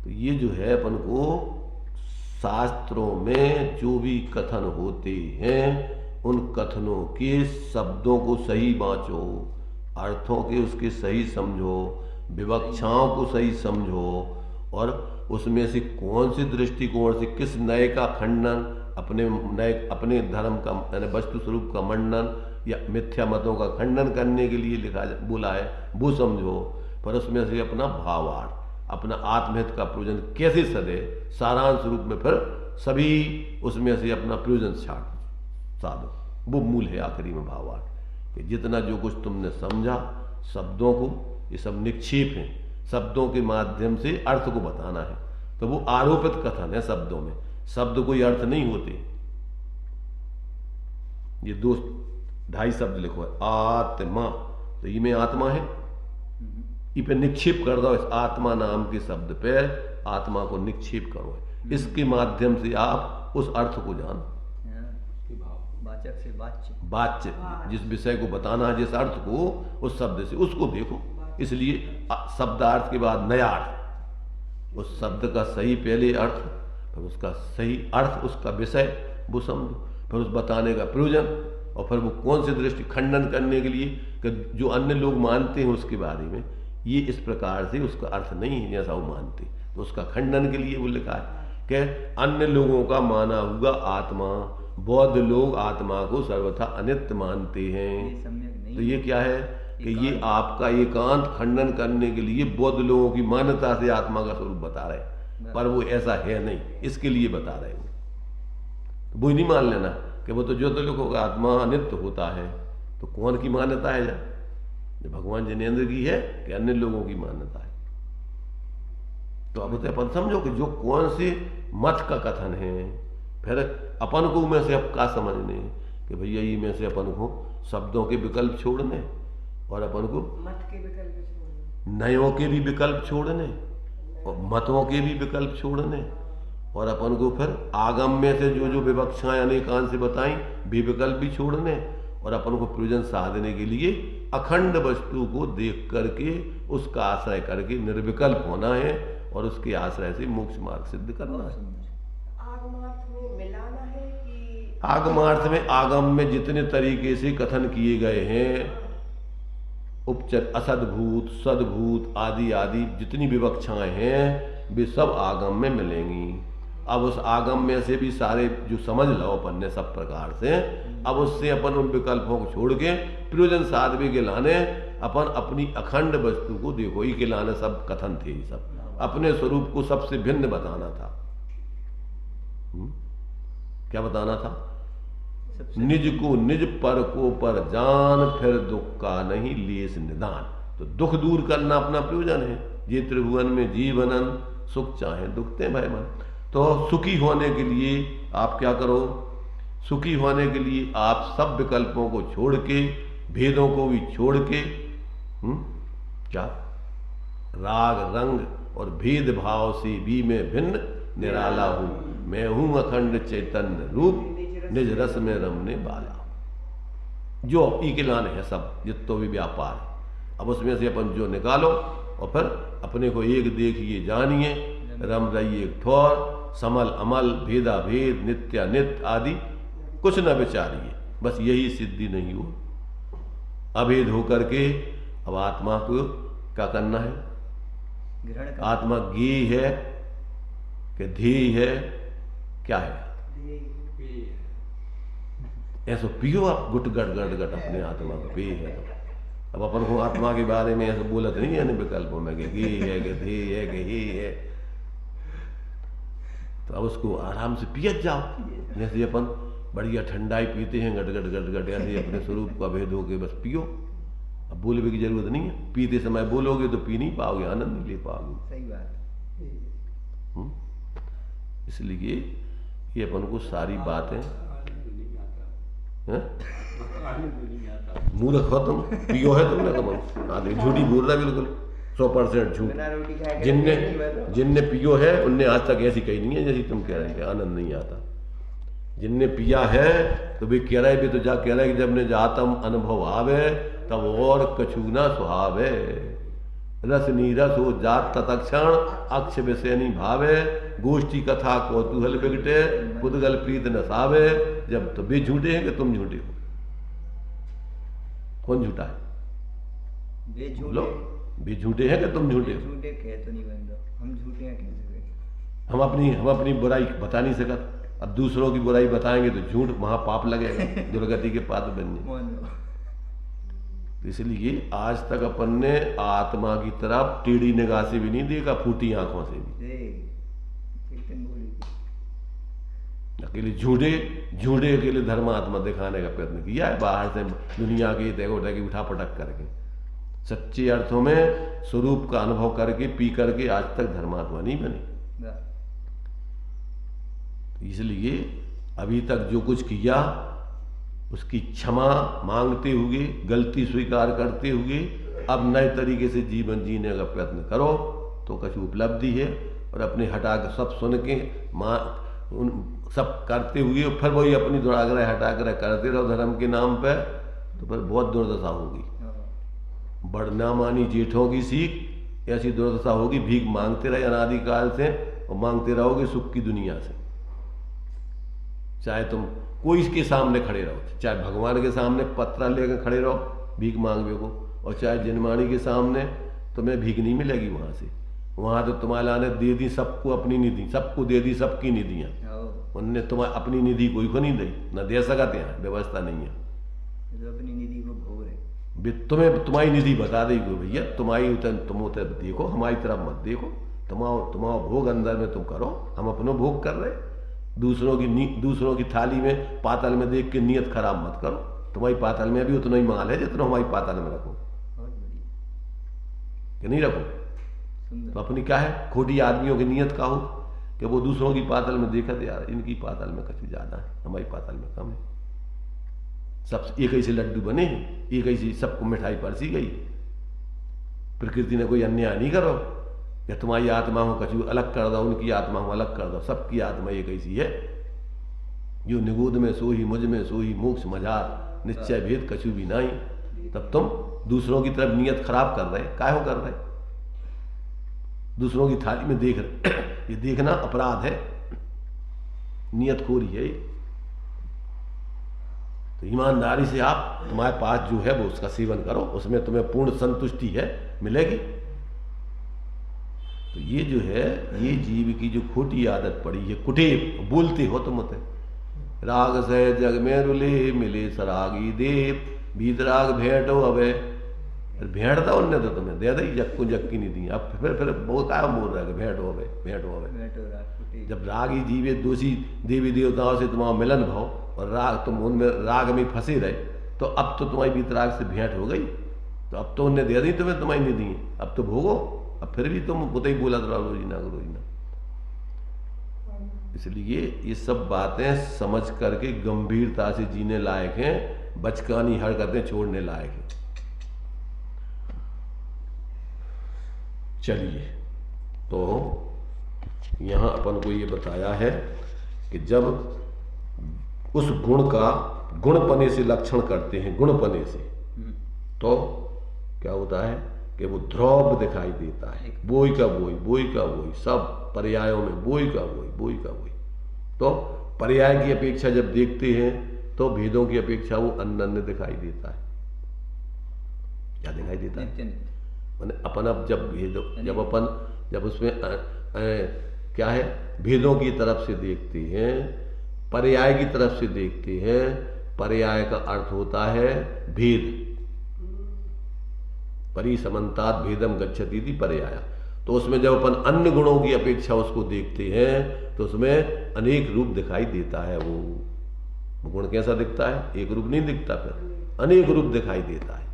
तो ये जो है अपन को शास्त्रों में जो भी कथन होते हैं उन कथनों के शब्दों को सही बाँचो, अर्थों के उसके सही समझो, विवक्षाओं को सही समझो, और उसमें से कौन सी दृष्टिकोण से किस नए का खंडन, अपने धर्म का यानी वस्तु स्वरूप का मंडन या मिथ्या मतों का खंडन करने के लिए बोला है वो समझो। पर उसमें से अपना भावार्थ, अपना आत्महित का प्रयोजन कैसे सदे सारांश रूप में फिर सभी उसमें से अपना प्रयोजन साधो, वो मूल है आखिरी में भावार्थ। कि जितना जो कुछ तुमने समझा शब्दों को, ये सब निक्षेप हैं, शब्दों के माध्यम से अर्थ को बताना है। तो वो आरोपित कथन है शब्दों में, शब्द कोई अर्थ नहीं होते। ये 2-2.5 शब्द लिखो है आत्मा, तो ये में आत्मा है, ये पे निक्षेप कर दो, इस आत्मा नाम के शब्द पे आत्मा को निक्षेप करो। इसके माध्यम से आप उस अर्थ को जानो, वाचक से वाच्य, जिस विषय को बताना है, जिस अर्थ को, उस शब्द से उसको देखो। इसलिए शब्दार्थ के बाद नया अर्थ, उस शब्द का सही पहले अर्थ, फिर उसका सही अर्थ, उसका विषय वो समझो, फिर उस बताने का प्रयोजन, और फिर वो कौन सी दृष्टि खंडन करने के लिए कि जो अन्य लोग मानते हैं उसके बारे में ये इस प्रकार से उसका अर्थ नहीं है जैसा वो मानते, तो उसका खंडन के लिए वो लिखा है कि अन्य लोगों का माना हुआ आत्मा, बौद्ध लोग आत्मा को सर्वथा अनित्य मानते हैं। तो ये क्या है कि ये आपका एकांत खंडन करने के लिए बौद्ध लोगों की मान्यता से आत्मा का स्वरूप बता रहे हैं, पर वो ऐसा है नहीं, इसके लिए बता रहे हैं। वो नहीं मान लेना कि वो तो जो तो लोगों का आत्मा अनित्य होता है, तो कौन की मान्यता है जो भगवान जिनेंद्र की है कि अन्य लोगों की मान्यता है। तो अब अपन समझो कि जो कौन से मत का कथन है, फिर अपन को में से अब क्या समझने कि भैया ये में से अपन को शब्दों के विकल्प छोड़ने और अपन को मत के विकल्प छोड़ने, नयों के भी विकल्प छोड़ने और मतों के भी विकल्प छोड़ने, और अपन को फिर आगम में से जो जो विवक्षाएं अनेकांत से बताई भी विकल्प भी छोड़ने, और अपन को प्रयोजन साधने के लिए अखंड वस्तु को देख करके उसका आश्रय करके निर्विकल्प होना है, और उसके आश्रय से मोक्ष मार्ग सिद्ध करना है। आगमार्थ में मिलाना है कि आगमार्थ में आगम में जितने तरीके से कथन किए गए हैं, उपचर, असद्भूत, सद्भूत आदि आदि जितनी विवक्षाएं हैं वे सब आगम में मिलेंगी। अब उस आगम में से भी सारे जो समझ लो अपन ने सब प्रकार से, अब उससे अपन उन विकल्पों को छोड़ के प्रयोजन साधवे के लाने अपन अपनी अखंड वस्तु को देखो, ही के लाने सब कथन थे, ये सब अपने स्वरूप को सबसे भिन्न बताना था। क्या बताना था? निज को निज पर को पर जान, फिर दुख का नहीं लेस निदान। तो दुख दूर करना अपना प्रयोजन है। ये त्रिभुवन में जीवनन सुख चाहे दुखते भय मन। तो सुखी होने के लिए आप क्या करो? सुखी होने के लिए आप सब विकल्पों को छोड़ के, भेदों को भी छोड़ के, क्या राग रंग और भेद भाव से भी मैं भिन्न निराला हूं, मैं हूं अखंड चैतन्य रूप, निज रस में रमने वाला। जो ई के लाने है सब जितो भी व्यापार है, अब उसमें से अपन जो निकालो और फिर अपने को एक देखिए जानिए, रम रही एक ठोर, समल अमल, भेदा भेद, नित्या नित्य आदि कुछ न विचारिए, बस यही सिद्धि नहीं हो। अभेद होकर के अब आत्मा को क्या करना है? ग्रहण कर आत्मा गे है कि ध्येय है, क्या है? ऐसा पियो आप गुट गट गट गट अपने आत्मा को पी है। तो अब अपन को आत्मा के बारे में ऐसा बोलत नहीं है विकल्पों में कि गे है कि ध्येय है कि ही है, तो अब उसको आराम से पियत जाओ। जैसे अपन बढ़िया ठंडाई पीते हैं गट गट गट गट, ऐसे अपने स्वरूप का भेद हो के बस पियो। अब बोलने की जरूरत नहीं है, पीते समय बोलोगे तो पी नहीं पाओगे, आनंद नहीं ले पाओगे। सही बात। इसलिए ये अपन को सारी बातें मूर्ख हो तुम, पियो है तुमने तुम आदमी झूठी बोल रहा है, बिल्कुल 100% झूठ। बिना रोटी खाए के जिनने नहीं भर रहा। जिनने पियो है उनने आज तक ऐसी कही नहीं है जैसी तुम कह रहे थे आनंद नहीं आता। जिनने पिया है तो भी कह रहे भी तो जा कह रहे कि जब ने जातम अनुभव आवे तब और कछु ना सुहावे, रस नीरस हो जात तत्क्षण अक्ष विषयनी भावे, गोष्ठी कथा कौतूहल बिगटे पुद्गल प्रीत नसावे। जब तो भी झूठे हैं कि तुम झूठे हो? कौन झूठा है? वे बोलो, झूठे भी झूठे हैं कि तुम झूठे हो? झूठे कह तो नहीं बन रहा, हम झूठे हैं कैसे? हम अपनी बुराई बता नहीं सकत, अब दूसरों की बुराई बताएंगे तो झूठ महापाप लगेगा, दुर्गति के पात्र बन जाए। मान लो। तो इसलिए आज तक अपन ने आत्मा की तरफ टेढ़ी निगाह से भी नहीं देखा, फूटी आंखों से भी। चेतन बोली अकेले झूठे अकेले धर्मात्मा दिखाने का प्रयत्न किया है बाहर से दुनिया की देखो की उठा पटक करके। सच्चे अर्थों में स्वरूप का अनुभव करके पी करके आज तक धर्मात्मा नहीं बने। इसलिए अभी तक जो कुछ किया उसकी क्षमा मांगते हुए, गलती स्वीकार करते हुए अब नए तरीके से जीवन जीने का प्रयत्न करो तो कुछ उपलब्धि है। और अपने हटा कर सब सुन के सब करते हुए फिर वही अपनी दुराग्रह हटा कर करते रहो धर्म के नाम पे, तो फिर बहुत दुर्दशा होगी। बढ़ना मानी जेठों की सीख, ऐसी दुर्दशा होगी। भीख मांगते रहे अनादिकाल से और मांगते रहोगे सुख की दुनिया से। चाहे तुम कोई के सामने खड़े रहो, चाहे भगवान के सामने पत्रा लेकर खड़े रहो भीख मांगने को, और चाहे जिनमानी के सामने तुम्हें भीख नहीं मिलेगी वहां से। वहां तो तुम्हारे ने दे दी सबको अपनी निधि, सबको दे दी सबकी निधियां, उनने तुम्हें अपनी निधि कोई को नहीं दी, न दे सकते हैं, व्यवस्था नहीं है। जो अपनी निधि को भोग रहे, तुम्हें तुम्हारी निधि बता देगी भैया, तुम्हारी तुम उतर देखो, हमारी तरफ मत देखो, तुम्हारा भोग अंदर में तुम करो, हम अपनो भोग कर रहे। दूसरों की थाली में पातल में देख के नियत खराब मत करो। तुम्हारी पातल में भी उतना ही माल है जितना हमारी पातल में रखो, बहुत बढ़िया कि नहीं रखो। तो अपनी क्या है, खोटी आदमियों की नियत का हो कि वो दूसरों की पातल में देखा दे यार इनकी पातल में कुछ ज्यादा है, हमारी पातल में कम है। सब एक ऐसे लड्डू बने हैं, एक ऐसी सबको मिठाई परसी गई। प्रकृति ने कोई अन्याय नहीं करो कि तुम्हारी आत्मा हो कछु अलग कर दो, उनकी आत्मा हो अलग कर दो। सबकी आत्मा एक ऐसी है, जो निगोद में सो ही मुझ में सो ही मोक्ष मजार, निश्चय भेद कछु भी नहीं। तब तुम दूसरों की तरफ नियत खराब कर रहे, काहे हो कर रहे? दूसरों की थाली में देख रहे, ये देखना अपराध है, नियत खोरी है। तो ईमानदारी से आप, तुम्हारे पास जो है वो उसका सेवन करो, उसमें तुम्हें पूर्ण संतुष्टि है मिलेगी। तो ये जो है, ये जीव की जो खोटी आदत पड़ी है, कुटेव बोलते हो तुम होते राग से जग में रुले मिले सरागी देव, भीतराग भेंटो अबे भेंट था उनने तो तुम्हें दे दी जक्कू जक्की नहीं दी। अब फिर वो क्या बोल रहा है कि भेंट हो गए। जब रागी जीवे दोषी देवी देवताओं से तुम्हारा मिलन भाव और राग, तुम उनमें राग में फंसे रहे, तो अब तो तुम्हारी भीतराग से भेंट हो गई, तो अब तो उनने दे दी तुम्हें, तुम्हारी नहीं दी, अब तो भोगो। अब फिर भी तुम बुत ही बोला तो रोजीना को रोजीना। इसलिए ये सब बातें समझ करके गंभीरता से जीने लायक हैं, बचकानी हरकतें छोड़ने लायक हैं। चलिए, तो यहाँ अपन को ये बताया है कि जब उस गुण का गुणपने से लक्षण करते हैं, गुणपने से, तो क्या होता है कि वो ध्रुव दिखाई देता है। बोई का बोई, बोई का बोई, सब पर्यायों में बोई का बोई, बोई का बोई। तो पर्याय की अपेक्षा जब देखते हैं तो भेदों की अपेक्षा वो अन्य दिखाई देता है। क्या दिखाई देता है? नित्य नित्य। मैंने अपन अब जब उसमें क्या है, भेदों की तरफ से देखते हैं, पर्याय की तरफ से देखते हैं। पर्याय का अर्थ होता है भेद, परिसमन्तात् भेदम गच्छति इति पर्याय। तो उसमें जब अपन अन्य गुणों की अपेक्षा उसको देखते हैं तो उसमें अनेक रूप दिखाई देता है। वो गुण कैसा दिखता है? एक रूप नहीं दिखता, फिर अनेक रूप दिखाई देता है।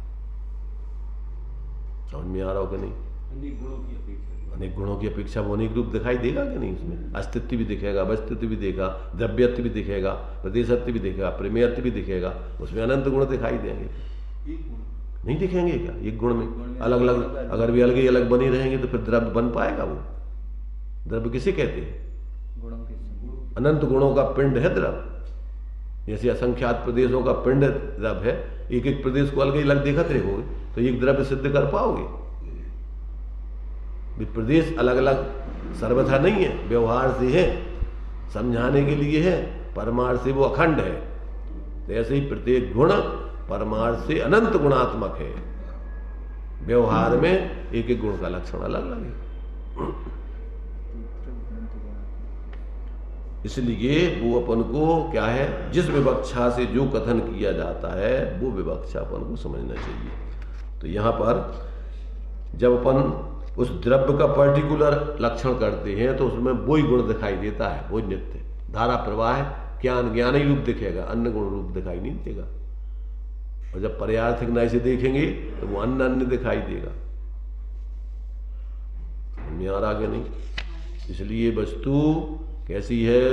समझ में आ रहा हो कि नहीं? अनेक गुणों की अपेक्षा, अनेक गुणों की अपेक्षा वो अनेक रूप दिखाई देगा कि नहीं? उसमें अस्तित्व भी दिखेगा, अवस्थित्व भी देगा, द्रव्यत्व भी दिखेगा, प्रदेशत्व भी दिखेगा, प्रमेयत्व भी दिखेगा। उसमें अनंत गुण दिखाई देंगे। एक गुण नहीं दिखेंगे क्या? एक गुण में अलग अलग, अगर भी अलग ही अलग बनी रहेंगे तो फिर द्रव्य बन पाएगा? वो द्रव्य किसे कहते हैं? गुणों के समूह। अनंत गुणों का पिंड है द्रव्य। जैसे असंख्यात प्रदेशों का पिंड द्रव्य है। एक एक प्रदेश को अलग ही अलग देखते रहोगे तो एक द्रव्य सिद्ध कर पाओगे? प्रदेश अलग अलग सर्वथा नहीं है, व्यवहार से है, समझाने के लिए है, परमार्थ से वो अखंड है। तो ऐसे ही प्रत्येक गुण परमार्थ से अनंत गुणात्मक है। व्यवहार में एक एक गुण का लक्षण अलग अलग है। इसलिए वो अपन को क्या है, जिस विवक्षा से जो कथन किया जाता है वो विवक्षा अपन को समझना चाहिए। तो यहाँ पर जब अपन उस द्रव्य का पर्टिकुलर लक्षण करते हैं तो उसमें वही गुण दिखाई देता है, वो नित्य। धारा प्रवाह ज्ञान ही रूप दिखेगा, अन्य गुण रूप दिखाई नहीं देगा। और जब पर्यार्थिक न्याय से देखेंगे तो वो अन्य दिखाई देगा। आ रहा कि नहीं? इसलिए वस्तु कैसी है?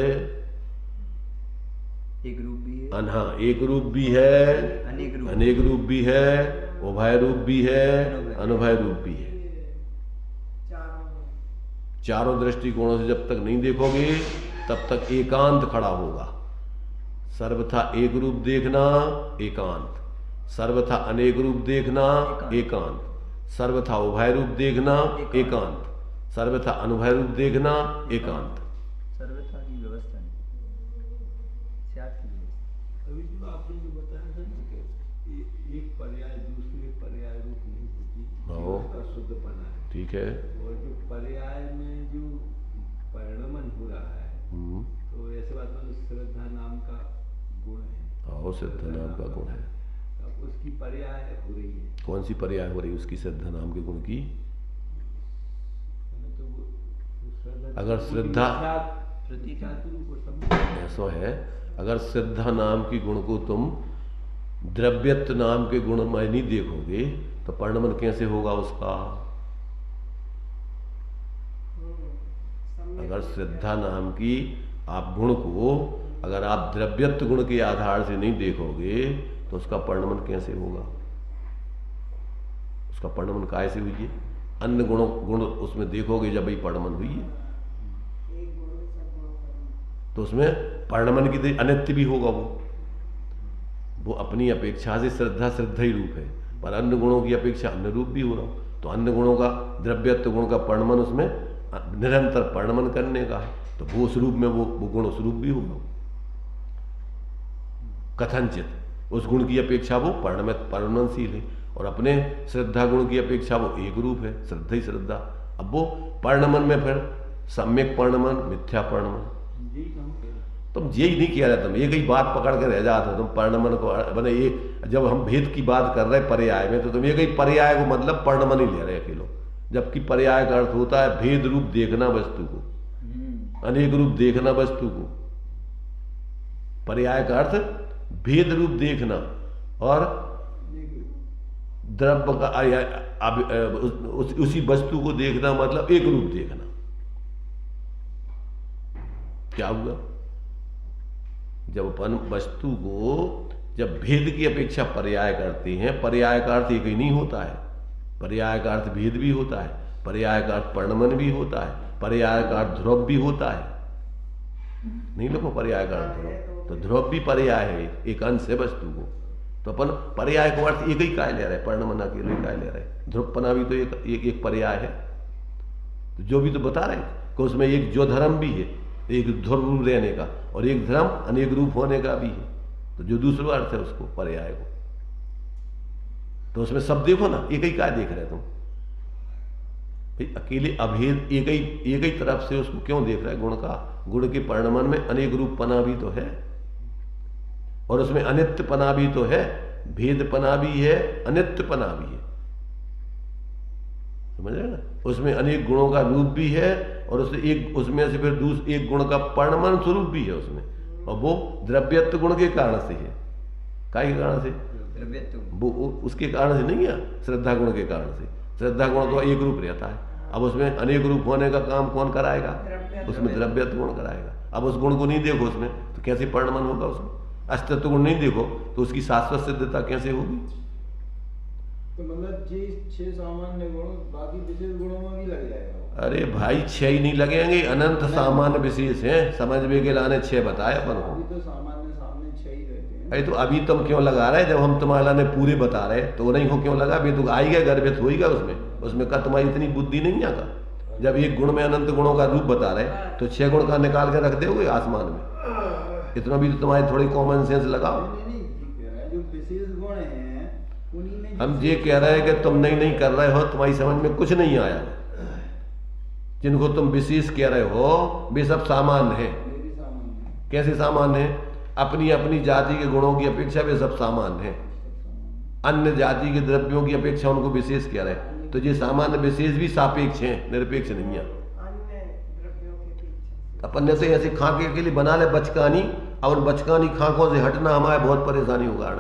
एक रूप भी है, हाँ, एक रूप भी है, अनेक रूप भी है, उभय रूप भी है, अनुभय रूप भी है। चारों दृष्टिकोणों से जब तक नहीं देखोगे तब तक एकांत खड़ा होगा। सर्वथा एक रूप देखना एकांत, सर्वथा अनेक रूप देखना एकांत, सर्वथा उभय रूप देखना एकांत, सर्वथा अनुभय रूप देखना एकांत। सर्वथा की व्यवस्था नहीं, स्यात् की व्यवस्था। अभी जो आपने जो बताया था ना कि एक पर्याय दूसरे पर्याय रूप नहीं होती, उसका शुद्धपना है। ठीक है। और जो पर्याय में जो परिणमन हो रहा है, तो ऐसे बात में श्रद्धा नाम का गुण है। हाँ, श्रद्धा नाम का गुण है। अब उसकी पर्याय हो रही है। कौन सी पर्याय हो रही है उसकी? श्रद्धा नाम के गुण की। तो अगर श्रद्धा को ऐसा है, अगर श्रद्धा नाम की गुण को तुम द्रव्यत्व नाम के गुण में नहीं देखोगे तो परिणमन कैसे होगा उसका? अगर श्रद्धा नाम की आप गुण को अगर आप द्रव्यत्व गुण के आधार से नहीं देखोगे तो उसका परिणमन कैसे होगा? उसका परिणमन कैसे हुई है? अन्य गुण उसमें देखोगे जब ही परिणमन हुई है तो उसमें परिणमन की अनित्य भी होगा। वो अपनी अपेक्षा से श्रद्धा ही रूप है, पर अन्य गुणों की अपेक्षा अन्य रूप भी हो रहा। तो अन्य गुणों का द्रव्यत्व गुण का परिणमन उसमें निरंतर परिणमन करने का है, तो वो उस रूप में वो गुण उस रूप भी होगा। कथनचित उस गुण की अपेक्षा वो परिणमनशील है, और अपने श्रद्धा गुण की अपेक्षा वो एक रूप है, श्रद्धा ही श्रद्धा। अब वो परिणमन में फिर सम्यक परिणमन, मिथ्या परिणमन, तुम यही नहीं किया जाता। तुम एक ही बात पकड़ के रह जाते, तुम परिणमन को मैंने ये जब हम भेद की बात कर रहे पर्याय में तो तुम एक ही पर्याय को मतलब परिणमन ही ले रहे अकेलो, जबकि पर्याय का अर्थ होता है भेद रूप देखना वस्तु को, अनेक रूप देखना वस्तु को। पर्याय का अर्थ भेद रूप देखना और द्रव्य का उसी वस्तु को देखना, मतलब एक रूप देखना। क्या हुआ? जब अपन वस्तु को जब भेद की अपेक्षा पर्याय करते हैं, पर्याय का अर्थ एक ही नहीं होता है, पर्याय का अर्थ भेद भी होता है, पर्याय का अर्थ परिणमन भी होता है, पर्याय का अर्थ ध्रुव भी होता है। नहीं लोगों, पर्याय का अर्थ ध्रुव, तो ध्रुव भी पर्याय है, एक अंश है वस्तु को। तो अपन पर्याय को अर्थ एक ही काय ले रहे, परिणमन अकेले काय ले रहे, ध्रुवपना भी तो एक पर्याय है। तो जो भी तो बता रहे कि उसमें एक जो धर्म भी है, एक ध्रुव रूप रहने का, और एक धर्म अनेक रूप होने का भी है। तो जो दूसरा अर्थ है उसको पर्याय को, तो उसमें सब देखो ना, एक ही क्या देख रहे तुम भाई? अकेले अभेद एक ही तरफ से उसको क्यों देख रहा है? गुण का, गुण के परिणमन में अनेक रूपपना भी तो है, और उसमें अनित्यपना भी तो है, भेदपना भी है, अनित्यपना भी है, समझ रहे ना? उसमें अनेक गुणों का रूप भी है, और उसमें से फिर एक गुण का परिणमन स्वरूप भी है उसमें, और वो द्रव्यत्व गुण के कारण से है। काय के कारण से? वो उसके कारण से नहीं है, श्रद्धा गुण के कारण से। श्रद्धा गुण तो एक रूप रहता है, अब उसमें अनेक रूप होने का काम कौन कराएगा? उसमें द्रव्यत्व गुण कराएगा। अब उस गुण को नहीं देखो उसमें, तो कैसे परिणमन होगा उसमें? अस्तित्व गुण नहीं देखो तो उसकी शाश्वत सिद्धता कैसे होगी? तो मतलब ये 6 सामान्य गुण बाकी विशेष गुणों में भी लग जाएगा। अरे भाई 6 ही नहीं लगेंगे, अनंत सामान्य विशेष हैं, समझ में के लाने 6 बताए अपन को। अभी तो सामान्य सामने 6 ही रहते हैं। अरे तो अभी तुम क्यों लगा रहे? जब हम तुम्हारा ने पूरे बता रहे तो नहीं हो क्यों लगा? तो आई गए गर्भित हो ही गया उसमें का तुम्हारी इतनी बुद्धि नहीं आता? जब एक गुण में अनंत गुणों का रूप बता रहे तो 6 गुण का निकाल के रख दोगे आसमान में? इतना भी तो तुम्हारी थोड़ी कॉमन सेंस लगाओ। जो विशेष गुण हैं उन्हीं में हम ये कह रहे हैं कि तुम नहीं कर रहे हो, तुम्हारी समझ में कुछ नहीं आया। जिनको तुम विशेष कह रहे हो वे सब सामान्य है। कैसे सामान्य है? अपनी अपनी जाति के गुणों की अपेक्षा वे सब सामान्य है। अन्य जाति के द्रव्यों की अपेक्षा उनको विशेष कह रहे हैं। तो ये सामान्य विशेष भी सापेक्ष हैं, निरपेक्ष नहीं है। अपन ने तो ऐसे खाके के लिए बना ले बचकानी, और बचकानी खाकों से हटना हमारे बहुत परेशानी होगा।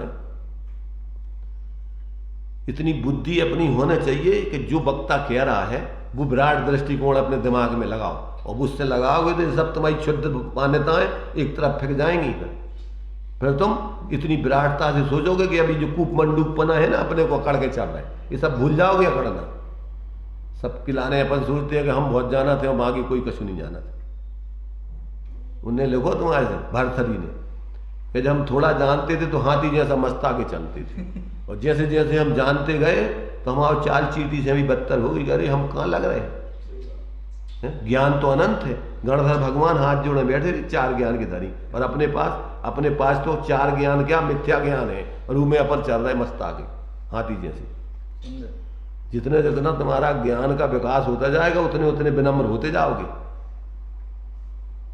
इतनी बुद्धि अपनी होना चाहिए कि जो वक्ता कह रहा है वो विराट दृष्टिकोण अपने दिमाग में लगाओ, और उससे लगाओगे तो सब तुम्हारी शुद्ध मान्यताएं एक तरफ फेंक जाएंगी। फिर तुम इतनी विराटता से सोचोगे कि अभी जो कूप मंडूकपना है ना अपने को अकड़ के चल रहा है, ये सब भूल जाओगे अकड़ना। सब किलाने अपन सोचते हैं कि हम बहुत जाना थे और बाकी कोई कछु नहीं जाना था। उन्हें लिखो तुम्हारे से भरथरी ने कि जब हम थोड़ा जानते थे तो हाथी जैसा मस्ता के चलते थे, और जैसे जैसे हम जानते गए तो हमारा चाल चीटी से भी बदतर हो गई। अरे हम कहाँ लग रहे हैं? ज्ञान तो अनंत है। गणधर भगवान हाथ जोड़े बैठे थे 4 ज्ञान की धरी, और अपने पास तो 4 ज्ञान क्या मिथ्या ज्ञान है, और उनमें अपन चल रहे मस्ता के हाथी जैसे। जितने जितना तुम्हारा ज्ञान का विकास होता जाएगा उतने उतने विनम्र होते जाओगे।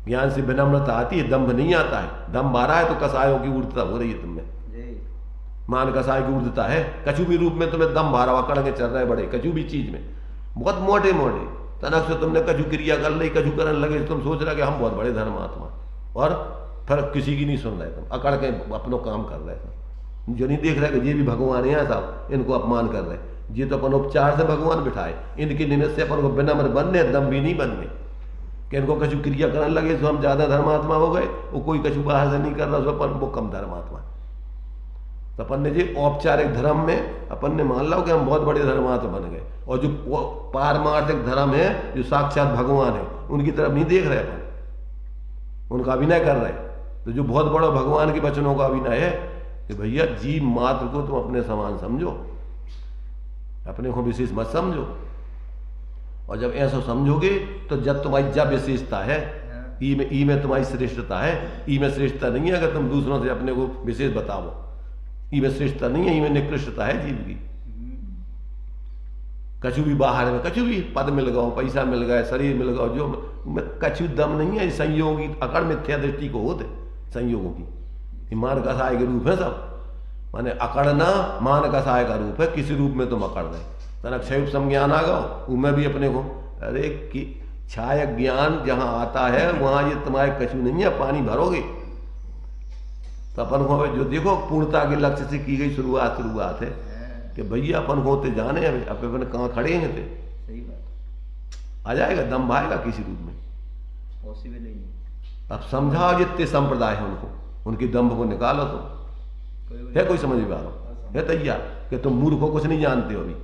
ज्ञान से विनम्रता आती है, दंभ नहीं आता है। दंभ आ रहा है तो कसायों की ऊर्धता हो रही है तुमने। मान कसाय की ऊर्धता है, कछु भी रूप में तुम्हें दम भारा अकड़ के चल रहे बड़े, कछु भी चीज में बहुत मोटे मोटे तनक से तुमने कछु क्रिया कर ली, कछु करने लगे, तुम सोच रहे कि हम बहुत बड़े धर्मात्मा, और फिर किसी की नहीं सुन रहे, तुम अकड़ के अपनो काम कर रहे थे। जो नहीं देख रहे कि ये भी भगवान है साहब, इनको अपमान कर रहे, ये तो अपन उपचार से भगवान बिठाए, इनके निमित्त से अपन को विनम्र बनने, दम भी नहीं बनने कि इनको कछु क्रिया करने लगे तो हम ज्यादा धर्मात्मा हो गए, वो कोई कछु बाहर से नहीं कर रहा तो अपन वो कम धर्मात्मा। तो अपन ने जी औपचारिक धर्म में अपन ने मान लो कि हम बहुत बड़े धर्मात्मा बन गए, और जो पारमार्थिक धर्म है जो साक्षात भगवान है उनकी तरफ नहीं देख रहे अपन, उनका अभिनय कर रहे। तो जो बहुत बड़ा भगवान के वचनों का अभिनय है कि भैया जीव मात्र को तुम अपने समान समझो, अपने को विशेष मत समझो। और जब ऐसा समझोगे तो जब तुम्हारी जब विशेषता है, ई में तुम्हारी श्रेष्ठता है। ई में श्रेष्ठता नहीं है अगर तुम दूसरों से अपने को विशेष बताओ, ई में श्रेष्ठता नहीं है, ई में निकृष्टता है जीव की। कछु भी बाहर में कछु भी पद मिल गया, पैसा मिल गया, शरीर मिल गया, जो में कछु दम नहीं है। संयोगी अकड़ मिथ्या दृष्टि को होते संयोगों की मान कसाय के रूप है सब, माने अकड़ना मान कसाय का रूप है। किसी रूप में तुम अकड़ रहे, तनक क्षय संज्ञान आ गया उनमें भी अपने को, अरे कि छाया ज्ञान जहां आता है वहां ये तुम्हारे कछु नहीं है, पानी भरोगे तो अपन को जो देखो पूर्णता के लक्ष्य से की गई शुरुआत है कि भैया अपन होते जाने अब अपन कहाँ खड़े हैं थे। सही बात, आ जाएगा दम आएगा किसी रूप में, पॉसिबल ही नहीं। अब समझाओ जितने संप्रदाय है उनको, उनकी दम्भ को निकालो। तो है कोई समझ में आ रहा है तैयार कि तुम मूर्ख हो, कुछ नहीं जानते हो अभी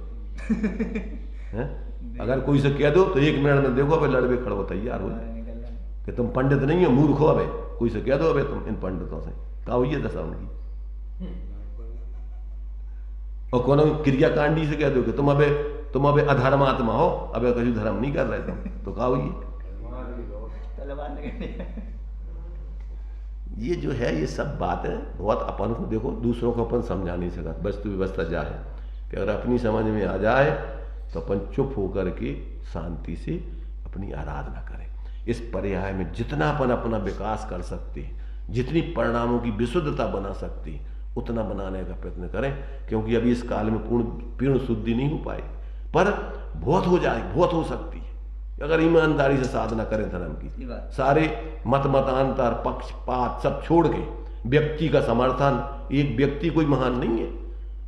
अगर कोई से कह दो तो 1 मिनट में देखो अबे लड़वे खड़ो तैयार हो कि तुम पंडित नहीं हो, मूर्ख हो। अबे कोई से कह दो अबे तुम इन पंडितों से का हुई है दशा उनकी। और कौन क्रियाकांडी से कह दो कि तुम अबे अधर्मात्मा हो, अबे कभी धर्म नहीं कर रहे तुम, तो का हुई ये जो है ये सब बात है बहुत अपन को देखो दूसरों को अपन समझा नहीं सका, वस्तु व्यवस्था जा है। कि अगर अपनी समझ में आ जाए तो अपन चुप होकर के शांति से अपनी आराधना करें। इस पर्याय में जितना अपन अपना विकास कर सकते हैं, जितनी परिणामों की विशुद्धता बना सकते हैं, उतना बनाने का प्रयत्न करें, क्योंकि अभी इस काल में पूर्ण शुद्धि नहीं हो पाई, पर बहुत हो जाए, बहुत हो सकती है अगर ईमानदारी से साधना करें धर्म की। सारे मतांतर पक्षपात सब छोड़ के व्यक्ति का समर्थन, एक व्यक्ति कोई महान नहीं है,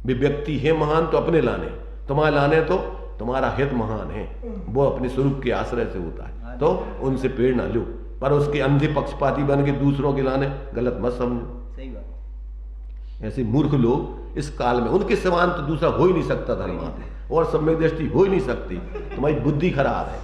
वे व्यक्ति है महान तो अपने लाने, तुम्हारे लाने तो तुम्हारा हित महान है, वो अपने स्वरूप के आश्रय से होता है, तो उनसे प्रेरणा लो, पर उसके अंधे पक्षपाती बन के दूसरों के लाने गलत मत समझो। सही बात। ऐसे मूर्ख लोग इस काल में, उनके समान तो दूसरा हो ही नहीं सकता धर्मात्मा, और सम्यक दृष्टि हो ही नहीं सकती। तुम्हारी बुद्धि खराब है,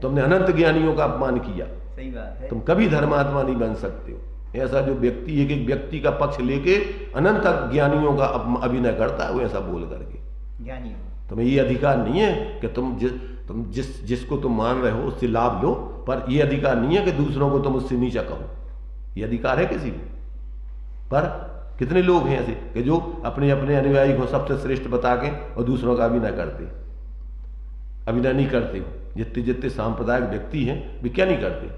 तुमने अनंत ज्ञानियों का अपमान किया, सही बात है। तुम कभी धर्मात्मा नहीं बन सकते हो। ऐसा जो व्यक्ति एक एक व्यक्ति का पक्ष लेके अनंत ज्ञानियों का अभिनय करता है, वो ऐसा बोल करके, ज्ञानी तुम्हें ये अधिकार नहीं है कि तुम जिसको तुम मान रहे हो उससे लाभ लो, पर ये अधिकार नहीं है कि दूसरों को तुम उससे नीचा कहो। ये अधिकार है किसी को? पर कितने लोग हैं ऐसे कि जो अपने अपने अनुयायी को सबसे श्रेष्ठ बता के और दूसरों का अभिनय करते, अभिनय नहीं करते। जितने जितने सांप्रदायिक व्यक्ति हैं वे क्या नहीं करते,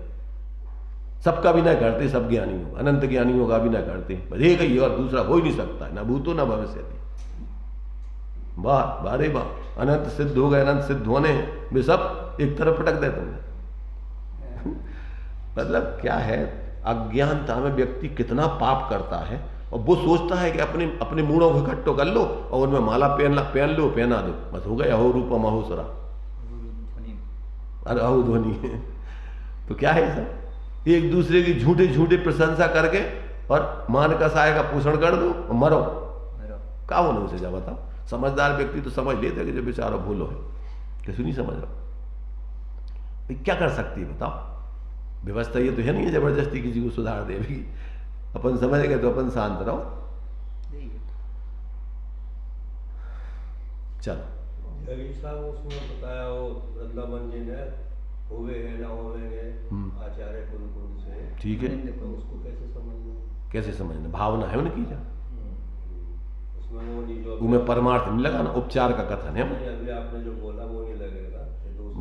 सबका अभिनय करते, सब ज्ञानियों, अनंत ज्ञानियों का अभिनय करते, एक ही और दूसरा हो ही नहीं सकता, न भूतो न भविष्य। वाह बारे वाह, अनंत सिद्ध हो गए, अनंत सिद्ध होने वे सब एक तरफ पटक दे तुमने। मतलब क्या है, अज्ञानता में व्यक्ति कितना पाप करता है, और वो सोचता है कि अपने अपने मूड़ों को इकट्ठो कर लो और उनमें माला पहन लो, पहना दो, बस हो गया, अहो रूपम अहोसरा, अरे अहो ध्वनि। तो क्या है सब, एक दूसरे की झूठे झूठे प्रशंसा करके और मान कसाय का पोषण कर दो और मरो। क्या होना उसे जा बताओ। समझदार व्यक्ति तो समझ लेते कि जो बेचारा भूलो है, कैसे नहीं समझ रहा, क्या कर सकती है बताओ। व्यवस्था ये तो है नहीं है जबरदस्ती किसी को सुधार देगी, अपन समझ गए तो अपन शांत रहो। चलो जगीर साहब उसमें बताया वो वृंदावन जी ने हुए है ना होवेंगे आचार्य कुल से, ठीक है, तो उसको कैसे समझना, कैसे समझना, भावना है उनकी जा, उसमें वो नहीं जो उनमें परमार्थ नहीं लगा ना, उपचार का कथन है। अभी आपने जो बोला वो नहीं लगेगा,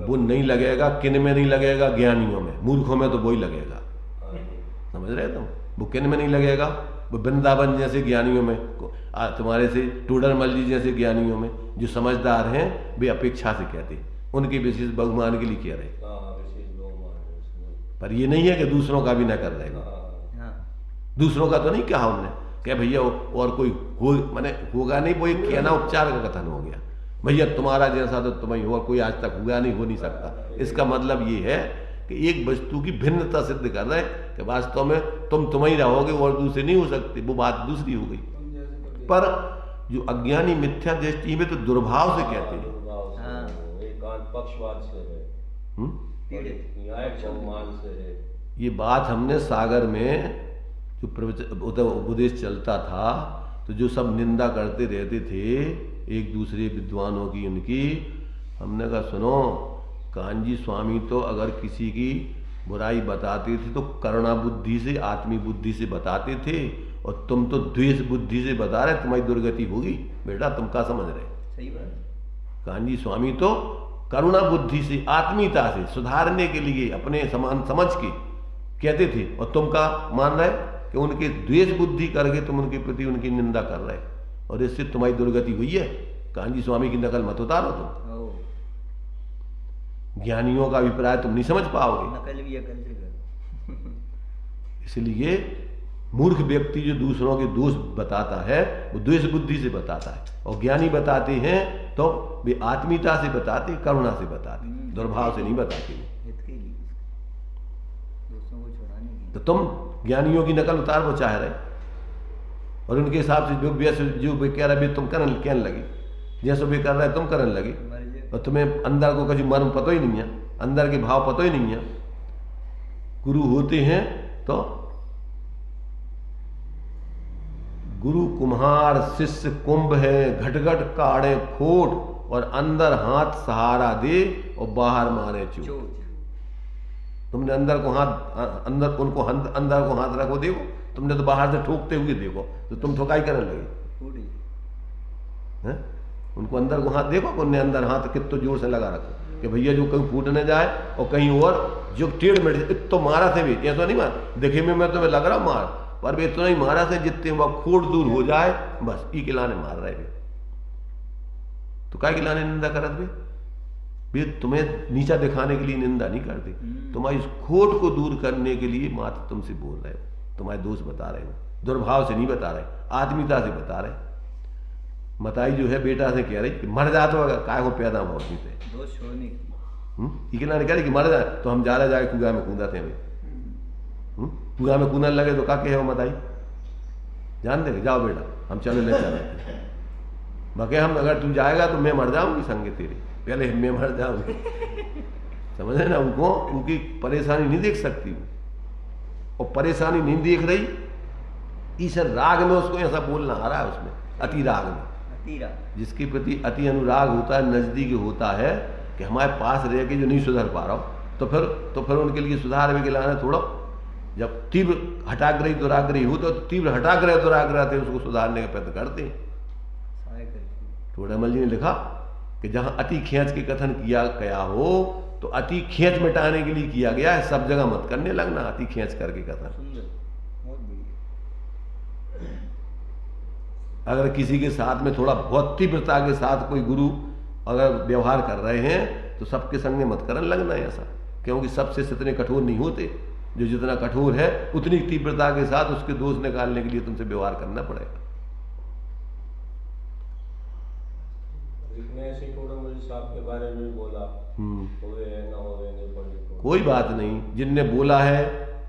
वो नहीं लगेगा, किन में नहीं लगेगा, ज्ञानियों में, मूर्खों में तो वही लगेगा। समझ रहे तुम, वो किन में नहीं लगेगा, वो वृंदावन जैसे ज्ञानियों में, तुम्हारे से टूडरमल जी जैसे ज्ञानियों में, जो समझदार हैं वे अपेक्षा से कहते, उनके विशेष बहुमान के लिए कह रहे, पर ये नहीं है कि दूसरों का भी न कर रहे। दूसरों का तो नहीं कहा उनने, क्या भैया और कोई हो मैंने होगा नहीं, वो एक कहना उपचार का कथन हो गया, भैया तुम्हारा जैसा तो तुम्हें और कोई आज तक हुआ नहीं, हो नहीं सकता। इसका मतलब ये है कि एक वस्तु की भिन्नता सिद्ध कर रहे हैं कि वास्तव में तुम ही रहोगे और दूसरे नहीं हो सकते, वो बात दूसरी हो गई। पर जो अज्ञानी मिथ्या दृष्टि में तो दुर्भाव से कहते हैं, पक्षवाद से है, ये बात हमने सागर में जो उपदेश चलता था, तो जो सब निंदा करते रहते थे एक दूसरे विद्वानों की, उनकी, हमने कहा सुनो, कांजी स्वामी तो अगर किसी की बुराई बताते थे तो करुणा बुद्धि से, आत्मी बुद्धि से बताते थे, और तुम तो द्वेष बुद्धि से बता रहे, तुम्हारी दुर्गति होगी। बेटा तुम क्या समझ रहे? सही बात। कांजी स्वामी तो करुणा बुद्धि से, आत्मीयता से सुधारने के लिए अपने समान समझ के कहते थे, और तुम का मान रहे कि उनके द्वेष बुद्धि करके तुम उनके प्रति उनकी निंदा कर रहे, और इससे तुम्हारी दुर्गति हुई है। कांजी स्वामी की नकल मत उतारो तुम, ज्ञानियों का अभिप्राय तुम नहीं समझ पाओगे, नकल भी अकल से कर। इसलिए मूर्ख व्यक्ति जो दूसरों के दोष बताता है वो द्वेष बुद्धि से बताता है, और ज्ञानी बताते हैं तो वे आत्मीयता से बताते, करुणा से बताते, दुर्भाव से नहीं बताते। तो तुम ज्ञानियों की नकल उतार वो चाह रहे, और उनके हिसाब से जो वे कह रहे तुम कहने लगे, जैसे वे कर रहे तुम करने लगे, और तुम्हें अंदर को कभी मर्म पता ही नहीं है, अंदर के भाव पता ही नहीं है। गुरु होते हैं तो गुरु कुम्हार, शिष्य कुंभ है, घटघट काढ़े खोट, और अंदर हाथ सहारा दे और बाहर मारे चोट। तुमने अंदर को हाथ, अंदर उनको अंदर को हाथ रखो देखो, तुमने तो बाहर से ठोकते हुए देखो, तो तुम ठोकाई करने लगे। उनको अंदर को हाथ देखो, उनने अंदर हाथ कितना जोर से लगा रखा कि भैया जो कहीं फूट न जाए, और कहीं और जो टेढ़ मेढ़ तो मारा थे भी, ऐसा नहीं मार देखे में मैं तुम्हें लग रहा मार, पर वे इतना ही मारा थे जितने वह खोट दूर हो जाए, बस ई के लाने मार रहे वे। तो काय के लाने निंदा करत वे तुम्हें नीचा दिखाने के लिए निंदा नहीं करते, तुम्हारी इस खोट को दूर करने के लिए मात्र तुमसे बोल रहे हो, तुम्हारे दोष बता रहे हो, दुर्भाव से नहीं बता रहे, आत्मीयता से बता रहे। मताई जो है बेटा से कह रही कि मर जा तो अगर काय को पैदा बहुत नहीं थे दोष छोड़ने की इकला ने कह रही कि मर जाए तो हम जाला जाए कुआ में कूदा थे कुआ में कूदने लगे तो का कहे हो मताई जान देंगे जाओ बेटा हम चलो ले चले बाकी हम अगर तू जाएगा तो मैं मर जाऊंगी संगे तेरे, पहले मैं मर जाऊंगी। समझ रहे ना, उनको उनकी परेशानी नहीं देख सकती वो, और परेशानी नहीं देख रही, इस राग में उसको ऐसा बोलना आ रहा है उसमें, अति राग में। जिसके प्रति अति अनुराग होता है, नजदीक होता है कि हमारे पास रह के जो नहीं सुधर पा रहा हो, तो फिर उनके लिए सुधार भी लाना थोड़ा। जब तीव्र हटाग्रही दुराग्रही हो तो तीव्र हटाग्रह दुराग्रह थे उसको सुधारने का प्रयत्न करते हैं। टोडामल जी ने लिखा कि जहां अति खींच के कथन किया गया हो तो अति खींच मिटाने के लिए किया गया है, सब जगह मत करने लगना अति खींच करके कथन। अगर किसी के साथ में थोड़ा बहुत तीव्रता के साथ कोई गुरु अगर व्यवहार कर रहे हैं तो सबके संग में मत करने लगना है ऐसा, क्योंकि सबसे इतने कठोर नहीं होते, जो जितना कठोर है उतनी तीव्रता के साथ उसके दोष निकालने के लिए तुमसे व्यवहार करना पड़ेगा। के बारे में बोला कोई बात नहीं, जिनने बोला है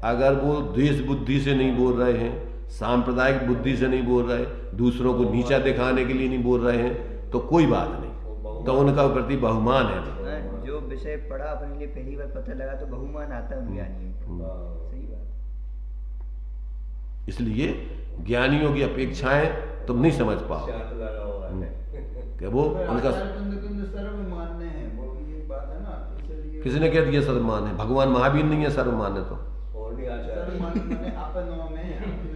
अगर वो द्वेष बुद्धि से नहीं बोल रहे हैं, सांप्रदायिक बुद्धि से नहीं बोल रहे, दूसरों को नीचा दिखाने के लिए नहीं बोल रहे हैं तो कोई बात नहीं, तो उनका प्रति बहुमान है। जो विषय पढ़ा अपने लिए पहली बार पता लगा तो बहुमान आता है ज्ञानियों को। सही बात। इसलिए ज्ञानियों की अपेक्षाएं तुम नहीं समझ पाओ कि वो उनका सर्वमान्य है, वो ये बात है ना, इसलिए किसी ने कह दिया सर्वमान है, भगवान महावीर नहीं है सर्वमान है, तो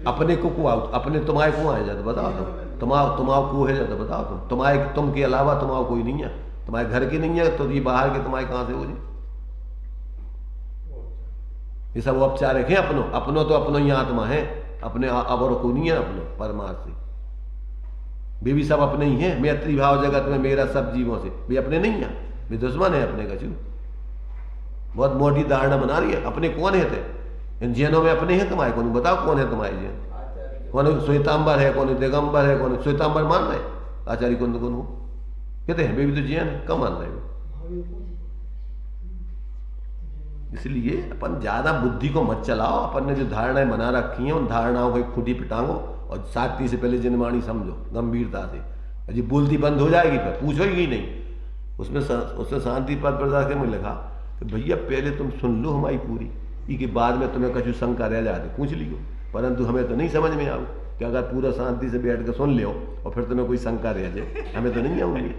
अपने को आओ, अपने तुम्हारे को आए जाते बताओ, तुम्हारा को है जाते बताओ, तुम्हारे तुम के अलावा तुम्हारा कोई नहीं है, तुम्हारे घर के नहीं है तो ये बाहर के तुम्हारे कहां से हो जाए। ये सब औपचारिक है, अपनो तो अपनो ही आत्मा है, अपने अवर को नहीं है, अपनो परमार्थ से वे भी सब अपने ही हैं। मैत्री भाव जगत में मेरा सब जीवों से वे अपने नहीं है, वे दुश्मन है अपने का। चू बहुत मोटी धारणा बना रही है, अपने कौन है थे इन जैनों में अपने हैं तुम्हारे, कौन बताओ कौन है तुम्हारे जैन, कौन श्वेतांबर है, कौन दिगंबर है, कौन श्वेतांबर मान रहे आचार्य कौन हो कहते हैं, वे भी तो जैन है, कम मान रहे हो। इसलिए अपन ज्यादा बुद्धि को मत चलाओ, अपन ने जो धारणाएं बना रखी हैं उन धारणाओं को खुद ही पिटांगो और शाक्ति से पहले जनवाणी समझो गंभीरता से, अजी बोलती बंद हो जाएगी फिर पूछोगी नहीं। उसमें शांति पद प्रदान में लिखा कि भैया पहले तुम सुन लो हमारी पूरी, के बाद में तुम्हें कछु शंका रह जाती पूछ लियो, परंतु हमें तो नहीं समझ में आओ कि अगर पूरा शांति से बैठ कर सुन लियो और फिर तुम्हें कोई शंका रह जाए, हमें तो नहीं आऊंगी।